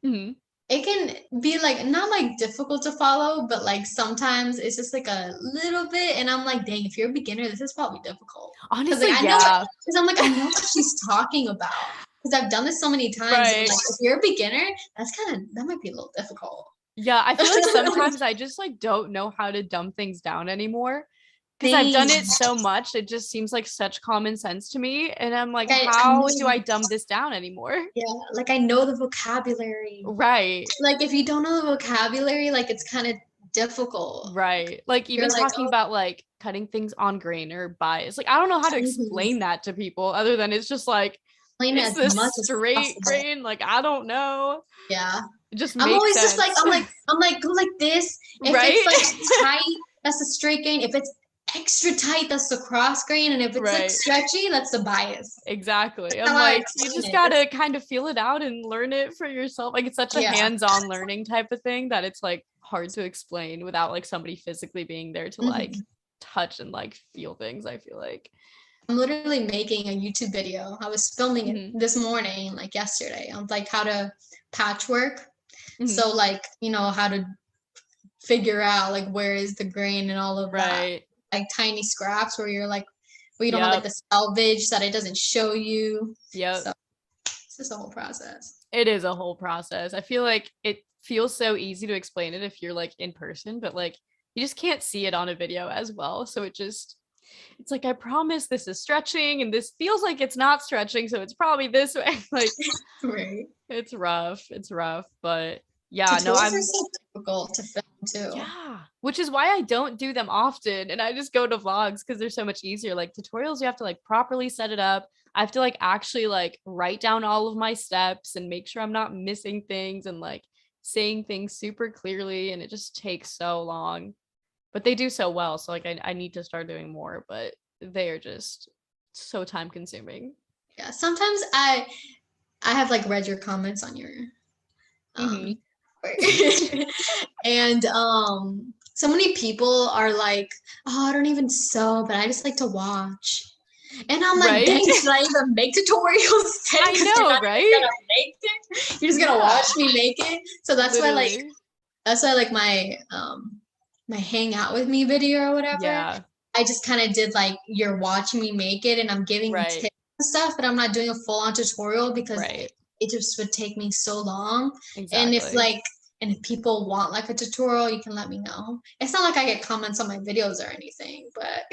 Mhm. it can be like not like difficult to follow, but like sometimes it's just like a little bit, and I'm like, dang, if you're a beginner, this is probably difficult. Because like Honestly, I know yeah. because I'm like I know what she's talking about. Because I've done this so many times, and Right. like if you're a beginner, that might be a little difficult. Yeah. I feel like sometimes I just like don't know how to dumb things down anymore. Because I've Same. done it so much, it just seems like such common sense to me. And I'm like, I how do know, I dumb this down anymore? yeah, like I know the vocabulary. Right. Like if you don't know the vocabulary, like it's kind of difficult. Right. Like You're even like, talking oh, about like cutting things on grain or bias. Like I don't know how to explain that to people other than it's just like, explain it is as this much as straight possible. grain? Like I don't know. Yeah. It just I'm makes always just like, sense. go like this. If Right? it's like tight, that's the straight grain. If it's extra tight, that's the cross grain. And if it's like Right. stretchy, that's the bias. Exactly. That's I'm how I like, you explain just it. gotta kind of feel it out and learn it for yourself. Like it's such a Yeah. hands-on learning type of thing that it's like hard to explain without like somebody physically being there to like touch and like feel things, I feel like. I'm literally making a YouTube video. I was filming it Mhm. this morning, like yesterday, on like how to patchwork. Mhm. So like, how to figure out like where is the grain and all of that. Right. Like tiny scraps where you don't have like Yep. the selvage that it doesn't show you. Yep. So it's just a whole process. It is a whole process. I feel like it feels so easy to explain it if you're like in person, but like you just can't see it on a video as well. So it's like I promise this is stretching and this feels like it's not stretching, so it's probably this way. Like Right. it's rough. It's rough, but yeah, no, Tutorials are I'm so difficult to film too. yeah, which is why I don't do them often and I just go to vlogs because they're so much easier. Like tutorials, you have to like properly set it up. I have to like actually like write down all of my steps and make sure I'm not missing things and like saying things super clearly, and it just takes so long. But they do so well, so like I need to start doing more, but they are just so time consuming. Yeah. Sometimes I have like read your comments on your Mm-hmm. um and so many people are like, oh, I don't even sew, but I just like to watch. And I'm like, Right? dang, should I even make tutorials then? I Because you're know, not even right? gonna make it. You're just gonna watch me make it. So that's why like Literally. That's why like my hang out with me video or whatever. Yeah. I just kind of did like you're watching me make it and I'm giving Right. tips and stuff, but I'm not doing a full on tutorial because Right. it just would take me so long. And Exactly. if people want like a tutorial, you can let me know. It's not like I get comments on my videos or anything, but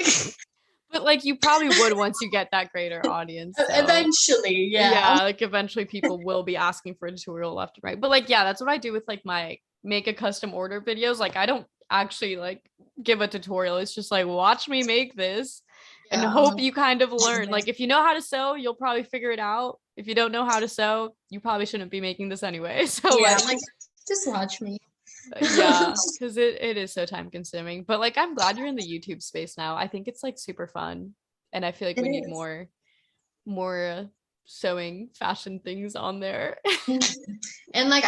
But like you probably would once you get that greater audience. So eventually, yeah. yeah, like eventually people will be asking for a tutorial left and right. But like, yeah, that's what I do with like my make a custom order videos. Like I don't actually like give a tutorial. It's just like watch me make this and Yeah. hope you kind of learn. Like if you know how to sew, you'll probably figure it out. If you don't know how to sew, you probably shouldn't be making this anyway. So Yeah, like I'm like, just watch me. yeah, because it is so time consuming. But like I'm glad you're in the YouTube space now. I think it's like super fun. And I feel like It we need is. more sewing fashion things on there. And like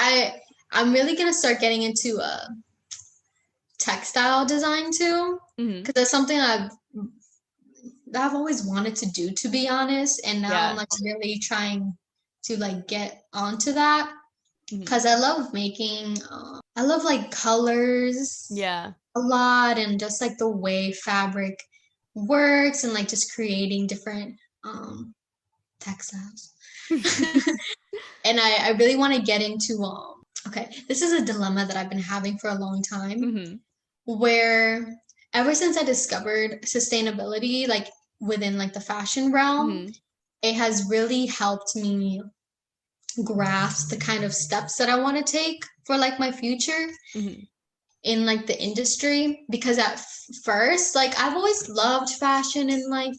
I'm really gonna start getting into textile design too, Mhm. because that's something I've always wanted to do, to be honest. And now I'm Yeah. like really trying to like get onto that Mhm. because I love making. I love like colors Yeah. a lot and just like the way fabric works and like just creating different textiles. And I really want to get into okay, this is a dilemma that I've been having for a long time Mhm. where ever since I discovered sustainability like within like the fashion realm, Mhm. it has really helped me grasp the kind of steps that I want to take for like my future Mhm. in like the industry because at first like I've always loved fashion and like,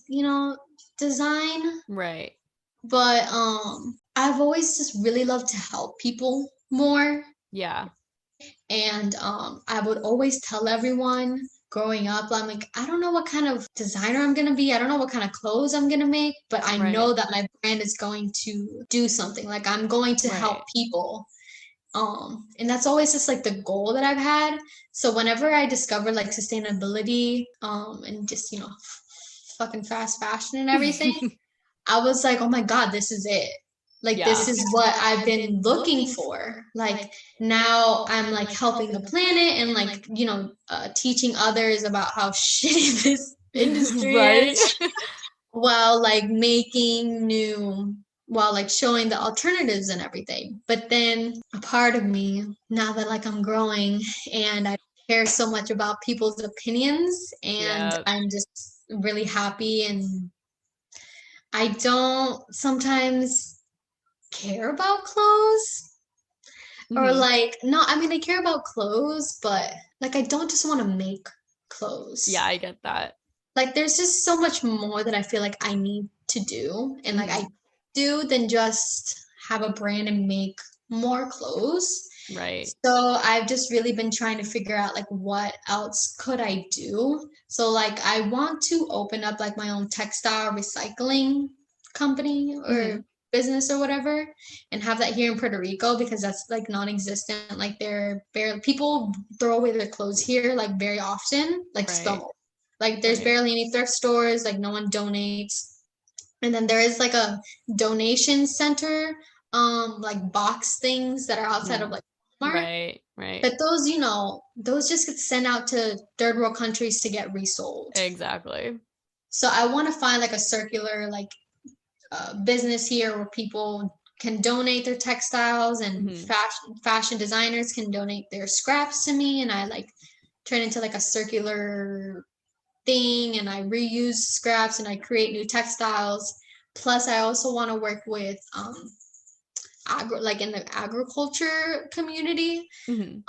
design, Right. but I've always just really loved to help people more. Yeah. And I would always tell everyone growing up, I'm like, I don't know what kind of designer I'm going to be. I don't know what kind of clothes I'm going to make, but I Right. know that my brand is going to do something. Like I'm going to help Right. people. And that's always just like the goal that I've had. So whenever I discovered like sustainability, and just, fucking fast fashion and everything, I was like, oh my God, this is it. Like, Yeah. this is what I've been looking for. Like, now I'm like helping the planet and like, teaching others about how shitty this industry Right. is while like while like showing the alternatives and everything. But then a part of me, now that like I'm growing and I care so much about people's opinions and Yeah. I'm just really happy and I don't sometimes care about clothes or Mhm. like no, I mean I care about clothes, but like I don't just want to make Yeah, clothes. I get that. Like there's just so much more that I feel like I need to do and like I Mhm. do than just have a brand and make more clothes. Right. So I've just really been trying to figure out like what else could I do. So like I want to open up like my own textile recycling company or Mhm. business or whatever and have that here in Puerto Rico because that's like non-existent. Like they're barely people throw away their clothes here like very often, like Right. so like there's Right. barely any thrift stores, like no one donates. And then there is like a donation center, like box things that are outside of Mhm. like Walmart. Right. Right. But those, those just get sent out to third world countries to get resold. Exactly. So I want to find like a circular like business here where people can donate their textiles and Mhm. fashion designers can donate their scraps to me and I like turn into like a circular thing and I reuse scraps and I create new textiles. Plus, I also want to work with like in the agriculture community. Mhm.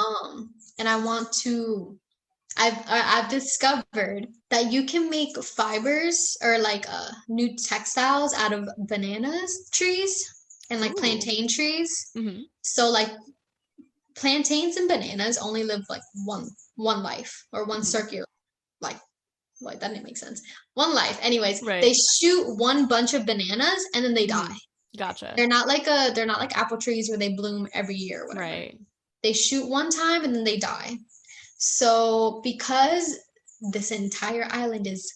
And I want to. I've discovered that you can make fibers or like new textiles out of bananas trees and like Ooh. plantain trees. Mhm. So like plantains and bananas only live like one life or one Mhm. circular like that didn't make sense. One life. Anyways, they Right. shoot one bunch of bananas and then they die. Mhm. Gotcha. They're not like apple trees where they bloom every year or whatever. Right. They shoot one time and then they die. So because this entire island is,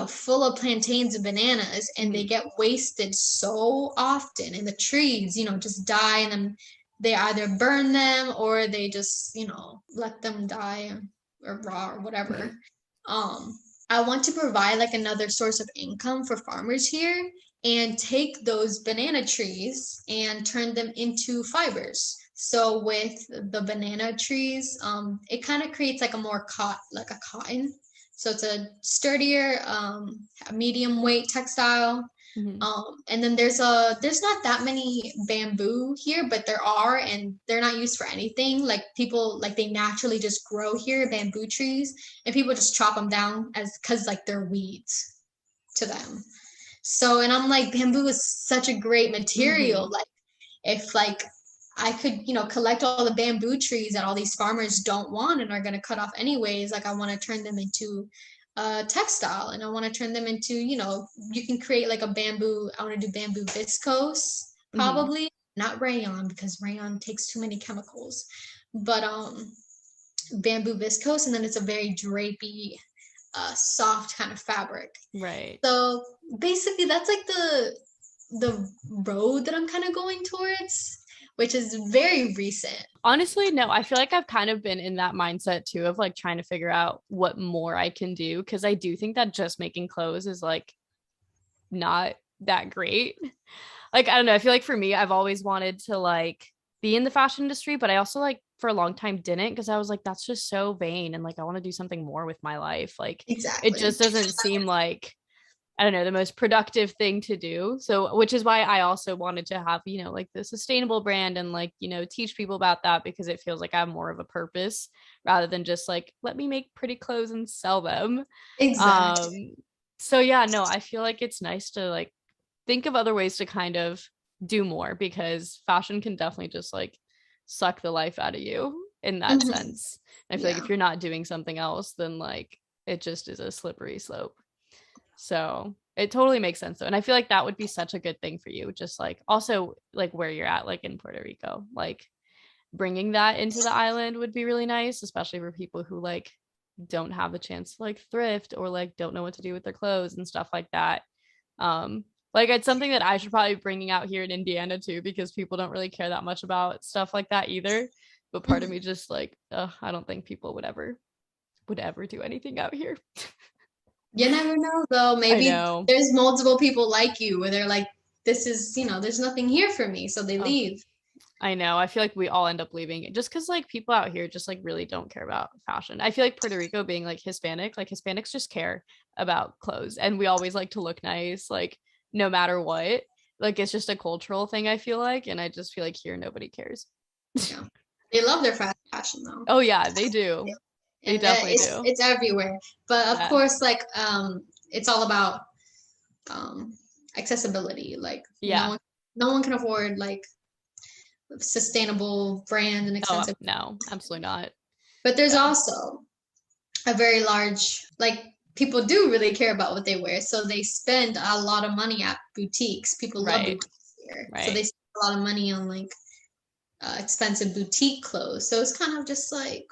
full of plantains and bananas and they Mhm. get wasted so often and the trees, just die and then they either burn them or they just, let them die or raw or whatever. I want to provide like another source of income for farmers here and take those banana trees and turn them into fibers. So with the banana trees, it kind of creates like a more like a cotton. So it's a sturdier, medium weight textile. Mhm. And then there's not that many bamboo here, but there are, and they're not used for anything. Like people, like they naturally just grow here, bamboo trees, and people just chop them down because like they're weeds to them. So, and I'm like, bamboo is such a great material. Mhm. Like if like I could, collect all the bamboo trees that all these farmers don't want and are going to cut off anyways, like I want to turn them into textile, and I want to turn them into, you can create like a bamboo. I want to do bamboo viscose, Mhm. probably not rayon because rayon takes too many chemicals, but bamboo viscose, and then it's a very drapey, soft kind of fabric. Right. So basically, that's like the road that I'm kind of going towards, which is very recent. Honestly, no, I feel like I've kind of been in that mindset too of like trying to figure out what more I can do, because I do think that just making clothes is like not that great. Like, I don't know, I feel like for me, I've always wanted to like be in the fashion industry, but I also like for a long time didn't, because I was like, that's just so vain, and like I want to do something more with my life. Like it Exactly. just doesn't seem like, I don't know, the most productive thing to do. So, which is why I also wanted to have, like the sustainable brand and like, teach people about that, because it feels like I have more of a purpose rather than just like, let me make pretty clothes and sell them. Exactly. Um, so yeah, no, I feel like it's nice to like think of other ways to kind of do more, because fashion can definitely just like suck the life out of you in that Mhm. sense. And I feel like Yeah. if you're not doing something else, then like it just is a slippery slope. So it totally makes sense though. And I feel like that would be such a good thing for you. Just like also like where you're at, like in Puerto Rico, like bringing that into the island would be really nice, especially for people who like don't have the chance to like thrift or like don't know what to do with their clothes and stuff like that. Like it's something that I should probably be bringing out here in Indiana too, because people don't really care that much about stuff like that either. But part of Mhm. me just like, I don't think people would ever do anything out here. You never know though. I Maybe know. there's multiple people like you where they're like, this is, there's nothing here for me. So they Oh, leave. I know. I feel like we all end up leaving just because like people out here just like really don't care about fashion. I feel like Puerto Rico being like Hispanic, like Hispanics just care about clothes, and we always like to look nice, like no matter what. Like it's just a cultural thing, I feel like, and I just feel like here nobody cares. Yeah. They love their fast fashion though. Oh yeah, they do. They And definitely it's do. it's everywhere. But of Yeah. course, like it's all about um accessibility. Like Yeah. no one can afford like sustainable brand and Oh expensive. no, absolutely not. But there's Yeah. also a very large, like people do really care about what they wear, so they spend a lot of money at boutiques. People love Right. boutiques here, so they Right. spend a lot of money on like expensive boutique clothes. So it's kind of just like,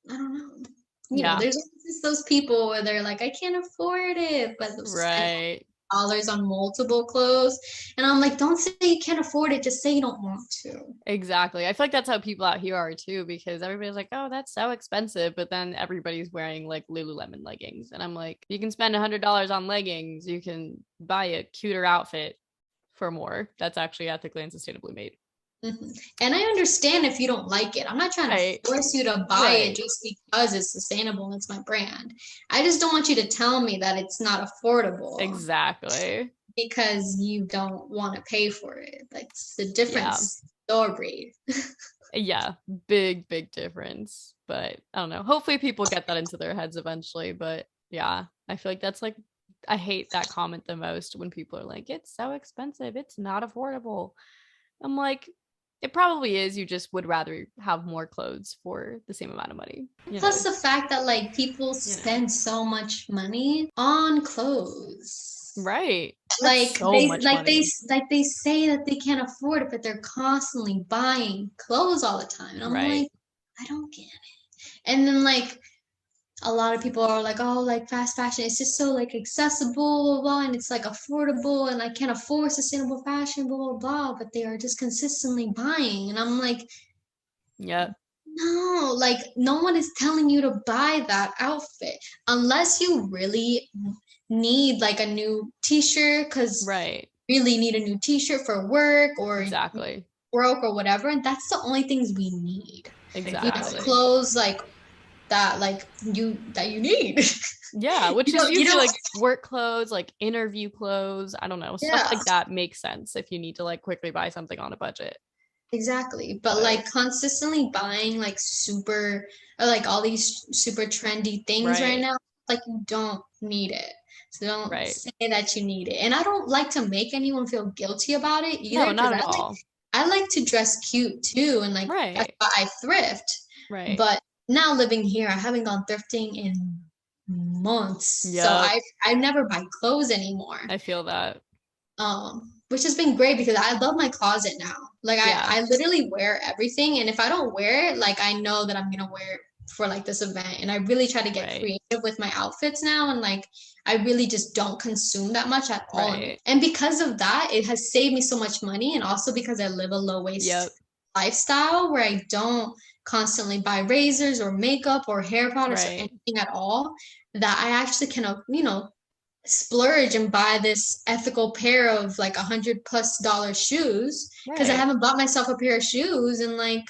I don't know. Yeah. There's just those people where they're like, I can't afford it, but they'll spend Right. dollars on multiple clothes. And I'm like, don't say you can't afford it, just say you don't want to. Exactly. I feel like that's how people out here are too, because everybody's like, oh, that's so expensive. But then everybody's wearing like Lululemon leggings. And I'm like, you can spend $100 on leggings. You can buy a cuter outfit for more. That's actually ethically and sustainably made. Mhm. And I understand if you don't like it. I'm not trying to Right. force you to buy it Right. just because it's sustainable and it's my brand. I just don't want you to tell me that it's not affordable Exactly. because you don't want to pay for it. That's the Yeah. difference story. Yeah. Big, big difference. But I don't know. Hopefully people get that into their heads eventually. But yeah, I feel like that's like, I hate that comment the most when people are like, it's so expensive. It's not affordable. I'm like, it probably is. You just would rather have more clothes for the same amount of money. Plus the It's, fact that like people spend so much money on clothes. right. That's Like so much money. they say that they can't afford it, but they're constantly buying clothes all the time. And I'm like, Right. I don't get it. And then like a lot of people are like, oh, like fast fashion, it's just so like accessible, blah, blah, and it's like affordable, and I can't afford sustainable fashion, blah, blah, blah, but they are just consistently buying. And I'm like, Yep. no, like no one is telling you to buy that outfit unless you really need like a new t-shirt because Right. you really need a new t-shirt for work or Exactly. broke or whatever. And that's the only things we need. Exactly. Clothes like that you need. Yeah, which is You usually don't like work clothes, like interview clothes. I don't know. Stuff yeah. like that makes sense if you need to like quickly buy something on a budget. Exactly. But But like consistently buying like super or like all these super trendy things right right, now, like you don't need it. So don't right. say that you need it. And I don't like to make anyone feel guilty about it either No, because not at all. I like to dress cute too and like that's Right. why I thrift. Right. But now living here, I haven't gone thrifting in months. So Yep. I never buy clothes anymore. I feel that. Which has been great because I love my closet now. Like Yeah. I literally wear everything, and if I don't wear it, like I know that I'm gonna wear it for like this event. And I really try to get Right. creative with my outfits now, and like I really just don't consume that much at all. Right. And because of that, it has saved me so much money, and also because I live a low waste Yep. lifestyle where I don't constantly buy razors or makeup or hair products or Right. anything at all, that I actually can, splurge and buy this ethical pair of like $100+ shoes because I Right. haven't bought myself a pair of shoes in like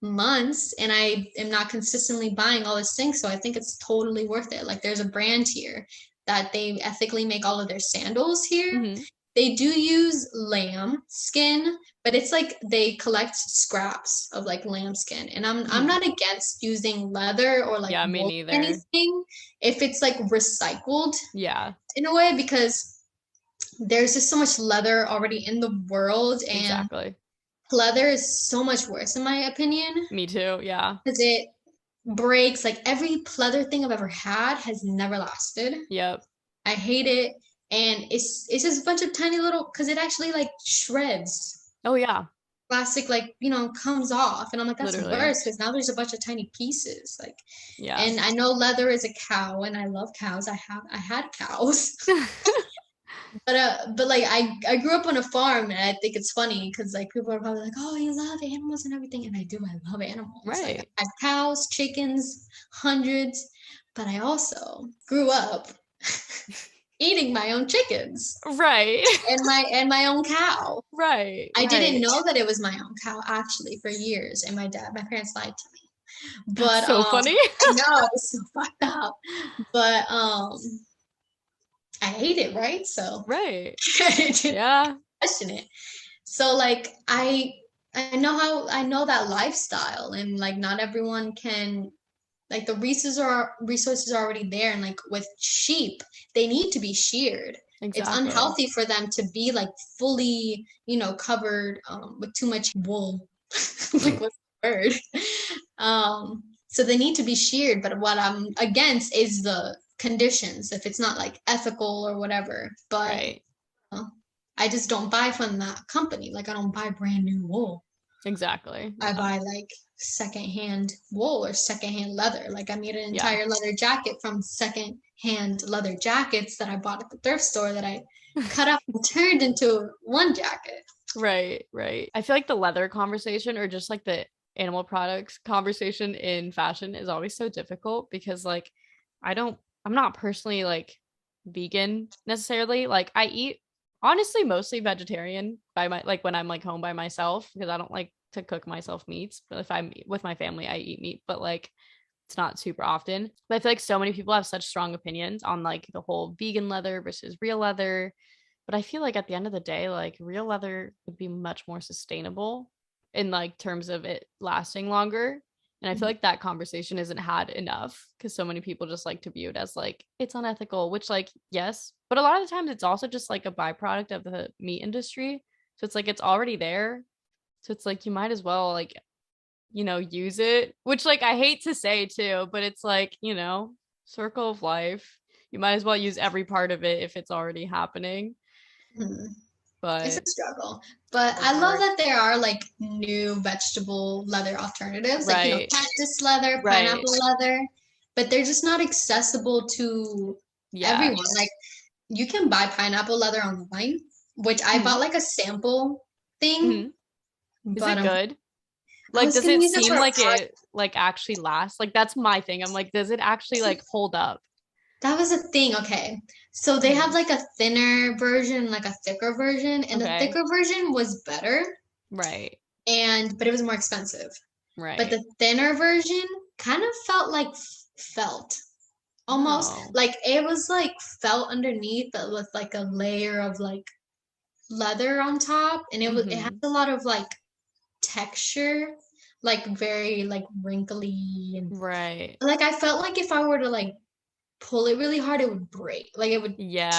months and I am not consistently buying all this things. So I think it's totally worth it. Like there's a brand here that they ethically make all of their sandals here. Hmm. They do use lamb skin, but it's like they collect scraps of like lamb skin. And I'm Hmm. not against using leather or like Yeah, me wool or neither. anything if it's like recycled Yeah, in a way because there's just so much leather already in the world and exactly. leather is so much worse in my opinion Me too. Yeah. because it breaks like every pleather thing I've ever had has never lasted. Yep. I hate it and it's just a bunch of tiny little because it actually like shreds Oh yeah, plastic like comes off and I'm like that's literally. worse because now there's a bunch of tiny pieces like Yeah. and I know leather is a cow and I love cows. I had cows. But like I grew up on a farm and I think it's funny because like people are probably like, oh, you love animals and everything, and I do. I love animals. Like Right. I have cows, chickens, hundreds, but I also grew up eating my own chickens Right. and my own cow. Right. I didn't Right. know that it was my own cow actually for years, and my parents lied to me. That's But so funny. I know it's so fucked up. But I hate it, right? So Right. I didn't Yeah. question it. So like I know that lifestyle and like not everyone can like the resources are already there and like with sheep they need to be sheared. It's Exactly. unhealthy for them to be like fully covered with too much wool. Like what's the word? So they need to be sheared, but what I'm against is the conditions if it's not like ethical or whatever. But Right. uh, I just don't buy from that company. Like I don't buy brand new wool. Exactly. I Yeah. buy like secondhand wool or secondhand leather. Like I made an Yeah. entire leather jacket from secondhand leather jackets that I bought at the thrift store that I cut up and turned into one jacket. Right. Right. I feel like the leather conversation or just like the animal products conversation in fashion is always so difficult because like I'm not personally like vegan necessarily. Like I eat honestly mostly vegetarian by my like when I'm like home by myself because I don't like to cook myself meats. But if I'm with my family, I eat meat, but like it's not super often. But I feel like so many people have such strong opinions on like the whole vegan leather versus real leather. But I feel like at the end of the day, like real leather would be much more sustainable in like terms of it lasting longer. And I feel like that conversation isn't had enough because so many people just like to view it as like it's unethical, which like yes, but a lot of the times it's also just like a byproduct of the meat industry. So it's like it's already there. So it's like you might as well like, use it, which like I hate to say too, but it's like, circle of life. You might as well use every part of it if it's already happening. Hmm. It's a But struggle. But so I love hard. that there are like new vegetable leather alternatives, like Right. cactus leather, Right. pineapple leather. but they're just not accessible to everyone. Like you can buy pineapple leather online, which I bought like a sample thing. Is But it good? Like, does it seem like it like actually lasts? Like, that's my thing. I'm like, does it actually like hold up? That was a thing. Okay. So they have like a thinner version, like a thicker version, and the thicker version was better. Right. But it was more expensive. Right. But the thinner version kind of felt like felt. Almost like it was like felt underneath, but with like a layer of like leather on top, and it had a lot of like texture, like very like wrinkly and like I felt like if I were to like pull it really hard, it would break. Like it would tear.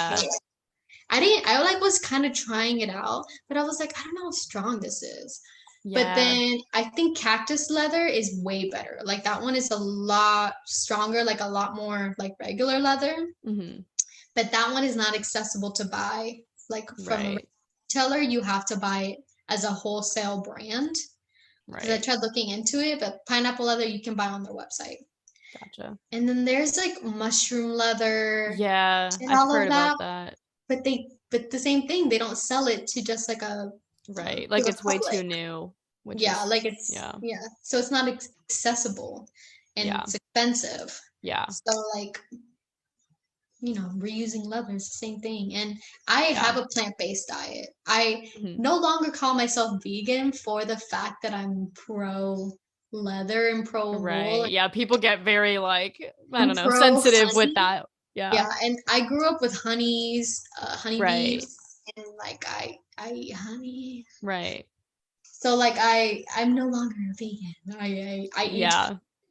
I like was kind of trying it out, but I was like, I don't know how strong this is. But then I think cactus leather is way better. Like that one is a lot stronger, like a lot more like regular leather. But that one is not accessible to buy like from a retailer. You have to buy it as a wholesale brand. Because I tried looking into it, but pineapple leather you can buy on their website. Gotcha. And then there's like mushroom leather. Yeah, and I've heard about that. But the same thing, they don't sell it to just like a like it's way too new. Like it's so it's not accessible and it's expensive. So like reusing leather is the same thing. And I have a plant-based diet. I no longer call myself vegan for the fact that I'm pro leather and pro wool. Yeah, people get very like, I don't know, sensitive with that. Yeah, and I grew up with honeybees, and like I eat honey. So like I'm no longer a vegan. I eat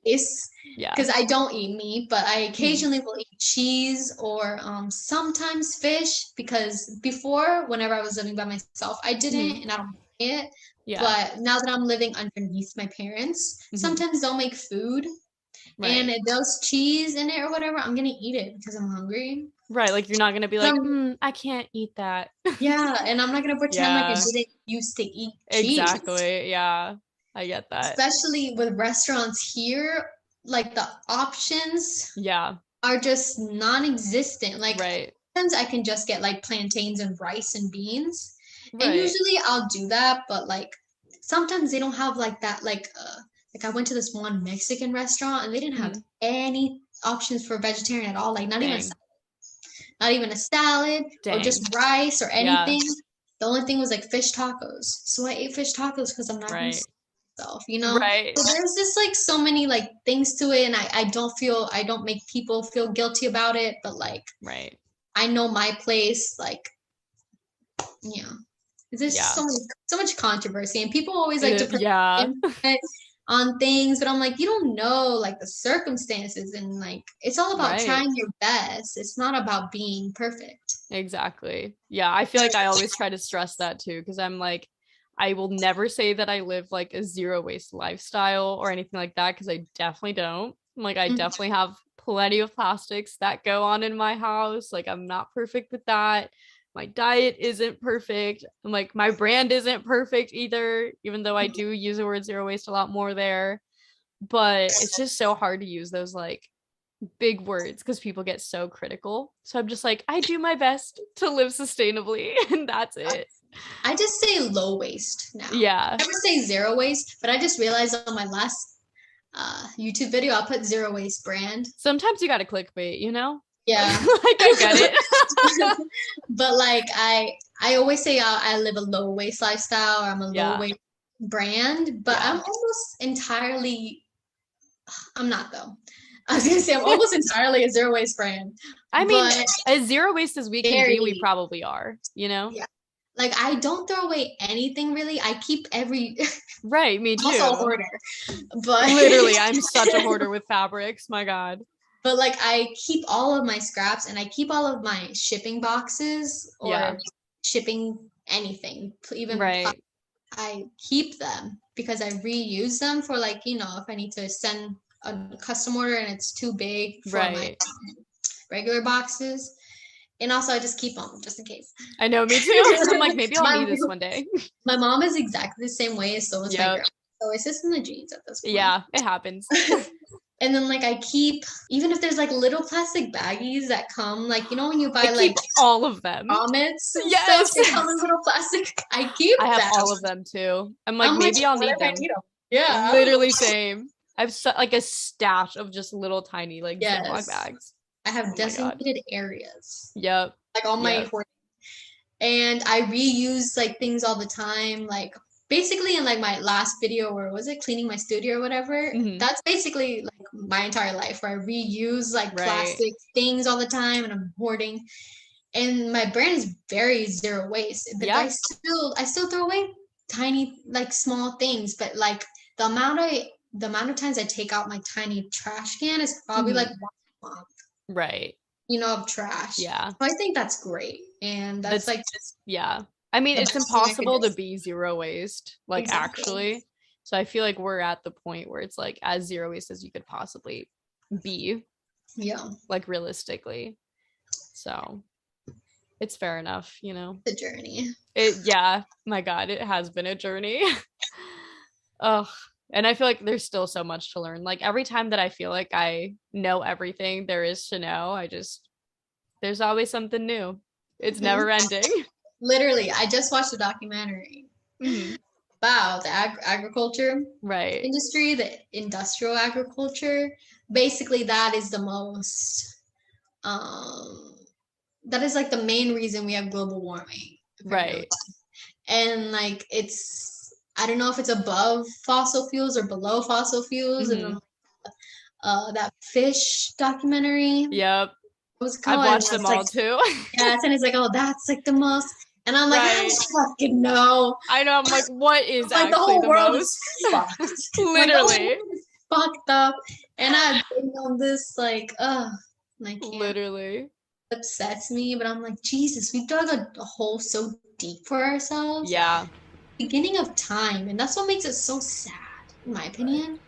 fish because I don't eat meat, but I occasionally will eat cheese or sometimes fish, because before, whenever I was living by myself, I didn't and I don't eat it. But now that I'm living underneath my parents, sometimes they'll make food and if there's cheese in it or whatever, I'm gonna eat it because I'm hungry. Like you're not gonna be like, I can't eat that. And I'm not gonna pretend like I didn't used to eat cheese. Exactly. Yeah, I get that. Especially with restaurants here, like the options are just non-existent. Like sometimes I can just get like plantains and rice and beans. And usually I'll do that, but like sometimes they don't have like that, like I went to this one Mexican restaurant and they didn't have any options for vegetarian at all. Like not even a salad or just rice or anything. The only thing was like fish tacos. So I ate fish tacos because I'm not gonna myself, So there's just like so many like things to it, and I don't make people feel guilty about it, but like I know my place, like there's so much controversy, and people always like to on things, but I'm like, you don't know like the circumstances, and like it's all about trying your best. It's not about being perfect. Exactly. Yeah, I feel like I always try to stress that too, because I'm like, I will never say that I live like a zero waste lifestyle or anything like that, because I definitely don't. Like I definitely have plenty of plastics that go on in my house. Like I'm not perfect with that. My diet isn't perfect. I'm like, my brand isn't perfect either, even though I do use the word zero waste a lot more there. But it's just so hard to use those like big words because people get so critical. So I'm just like, I do my best to live sustainably, and that's it. I just say low waste now. I never say zero waste, but I just realized on my last YouTube video, I'll put zero waste brand. Sometimes you gotta clickbait, Yeah. Like I get it. But like I always say I live a low waste lifestyle, or I'm a low waste brand, but I'm not though. I was gonna say I'm almost entirely a zero waste brand. I mean, as zero waste as we can be, we probably are, Yeah. Like I don't throw away anything really. I keep every me too. I'm also a hoarder. But literally, I'm such a hoarder with fabrics. My God. But like I keep all of my scraps, and I keep all of my shipping boxes or shipping anything, even I keep them because I reuse them for like, if I need to send a custom order and it's too big for my regular boxes. And also I just keep them just in case. I know, me too. I'm like, maybe I'll need this one day. My mom is exactly the same way, so is my grandma. So it's just in the genes at this point. Yeah, it happens. And then like I keep, even if there's like little plastic baggies that come, like you know when you buy I like keep all of them. grommets and stuff, Yes. they come in little plastic. I keep I have them. all of them too. I'm like, I'm like, maybe I'll what need if I them. need them? Yeah. Literally same. I have like a stash of just little tiny like Ziploc Yes. bags. I have Oh my God. designated areas. Yep. Like all my Yep. and I reuse like things all the time. Like basically in like my last video where was it cleaning my studio or whatever, Mm-hmm. that's basically like my entire life where I reuse like Right. plastic things all the time and I'm hoarding. And my brand is very zero waste, but Yeah. I still throw away tiny like small things, but like the amount of the amount of times I take out my tiny trash can is probably like Mm-hmm. one month, Right. of trash. Yeah. So I think that's great. And that's That's like yeah. I mean, the it's best thing I could impossible to do. be zero waste, like Exactly. actually. So I feel like we're at the point where it's like as zero waste as you could possibly be, Yeah. like realistically. So it's fair enough, you know. The journey. Yeah, my God, it has been a journey. Oh, and I feel like there's still so much to learn. Like every time that I feel like I know everything there is to know, there's always something new. It's Mhm. never ending. Literally, I just watched a documentary Mhm. about the agriculture Right. industry, the industrial agriculture. Basically, that is the most, um, that is like the main reason we have global warming, apparently. Right. And like I don't know if it's above fossil fuels or below fossil fuels. And Hmm. then that fish documentary Yep. was I've called, and watched them that's like, all too. yes, and it's like, oh, that's like the most. And I'm like, I Right. don't fucking know. I know. I'm like, what is Like the actually whole the world is most? fucked. Like the whole Literally. world is fucked up. And I've been on this like, I can't. Literally. It upsets me, but I'm like, Jesus, we dug a hole so deep for ourselves. Yeah. Beginning of time, and that's what makes it so sad, in my Right. opinion.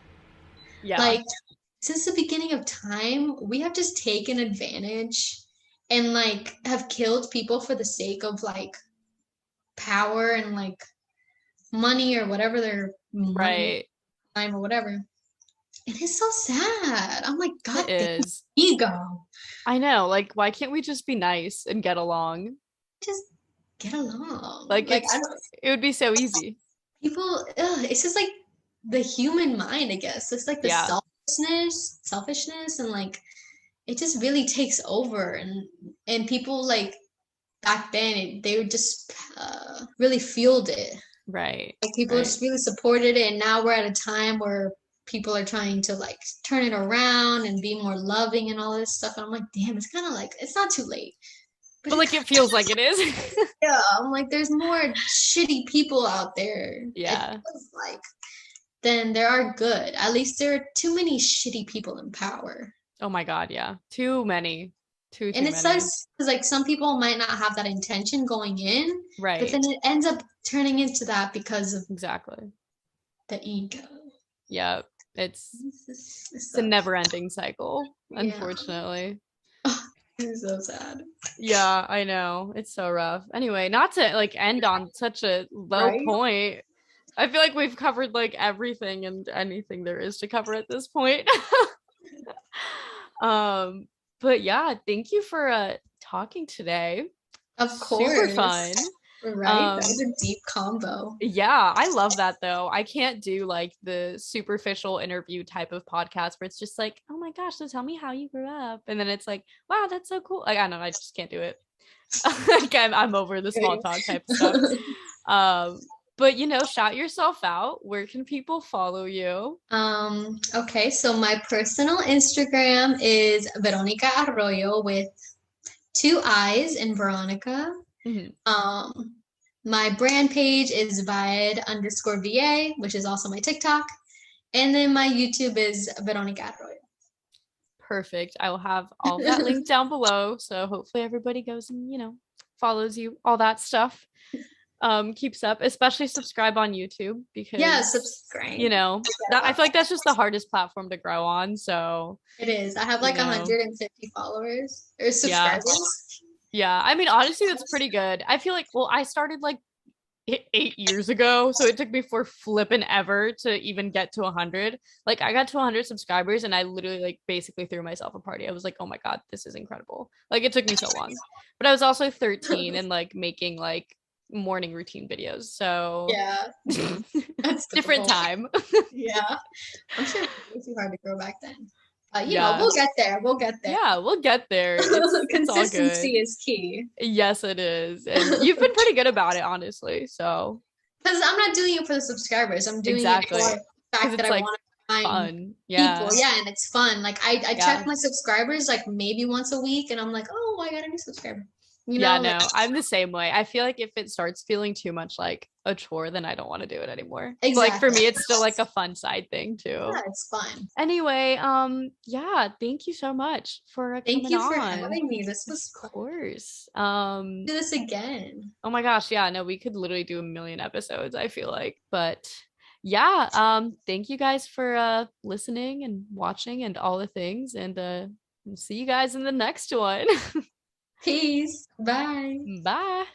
Yeah. Like, since the beginning of time, we have just taken advantage and like have killed people for the sake of like power and like money or whatever their money Right. time or whatever. It is so sad. I'm like, God It damn is. ego. I know. Like, why can't we just be nice and get along? Just get along. Like, Like I don't it would be so easy. people it's just like the human mind, I guess. It's like the Yeah. selfishness and like it just really takes over and people like back then they would just really fueled it. Right. Like people Right. just really supported it, and now we're at a time where people are trying to like turn it around and be more loving and all this stuff. And I'm like, damn, it's kind of like it's not too late, but But it like, kind it feels like it is. yeah. I'm like, there's more shitty people out there. It Yeah. feels like than there are good. At least there are too many shitty people in power. Oh my God. Yeah. Too many. And Too it many. sucks because like some people might not have that intention going in, but Right. then it ends up turning into that because of Exactly. the ego. Yeah. It's It a sucks. never ending cycle, Yeah. unfortunately. It's so sad. Yeah, I know. It's so rough. Anyway, not to like end on such a low Right? point. I feel like we've covered like everything and anything there is to cover at this point. um, but yeah, thank you for talking today. Of Super course. fun. Right? That was Um, a deep combo. yeah, I love that though. I can't do like the superficial interview type of podcast where it's just like, oh my gosh, so tell me how you grew up. And then it's like, wow, that's so cool. Like, I don't know, I just can't do it. Like, I'm over the small Okay. talk type of stuff. Um, but you know, shout yourself out. Where can people follow you? Okay, so my personal Instagram is Veronica Arroyo with two I's in Veronica. Mhm. Um, my brand page is Vied_VA, which is also my TikTok. And then my YouTube is Veronica Perfect. I will have all of that Arroyo. linked down below. So hopefully everybody goes and, you know, follows you, all that stuff. Keeps up, especially subscribe on YouTube Yeah, because, subscribe. you know, that I feel like that's just the hardest platform to grow on. So, It is. I have you like know, 150 followers or yeah. subscribers. Yeah. I mean, honestly, that's pretty good. I feel like, well, I started like 8 years ago. So it took me for flipping ever to even get to 100. Like I got to 100 subscribers and I literally like basically threw myself a party. I was like, oh my God, this is incredible. Like it took me so long. But I was also 13 and like making like morning routine videos. So Yeah, that's different difficult. time. Yeah, I'm sure it was too hard to grow back then. Yeah. We'll get there. We'll get there. Yeah, we'll get there. It's all Consistency good. is key. Yes, it is. And you've been pretty good about it, honestly. So Because I'm not doing it for the subscribers. I'm doing it for exactly. the Because fact that it's I like want to find fun. people. Yeah. Yeah, and it's fun. Like I check Yeah. my subscribers like maybe once a week, and I'm like, oh, I got a new subscriber. You Yeah, know, like no, I'm the same way. I feel like if it starts feeling too much like a chore, then I don't want to do it anymore. But like for exactly. me, it's still like a fun side thing Yeah, too. it's fun. Anyway, yeah, thank you so much for Thank coming you for on. having me. This Of was fun. course. Do this again. Oh my gosh, yeah, no, we could literally do a million episodes, I feel like. But yeah, thank you guys for listening and watching and all the things, and see you guys in the next one. Peace. Bye. Bye.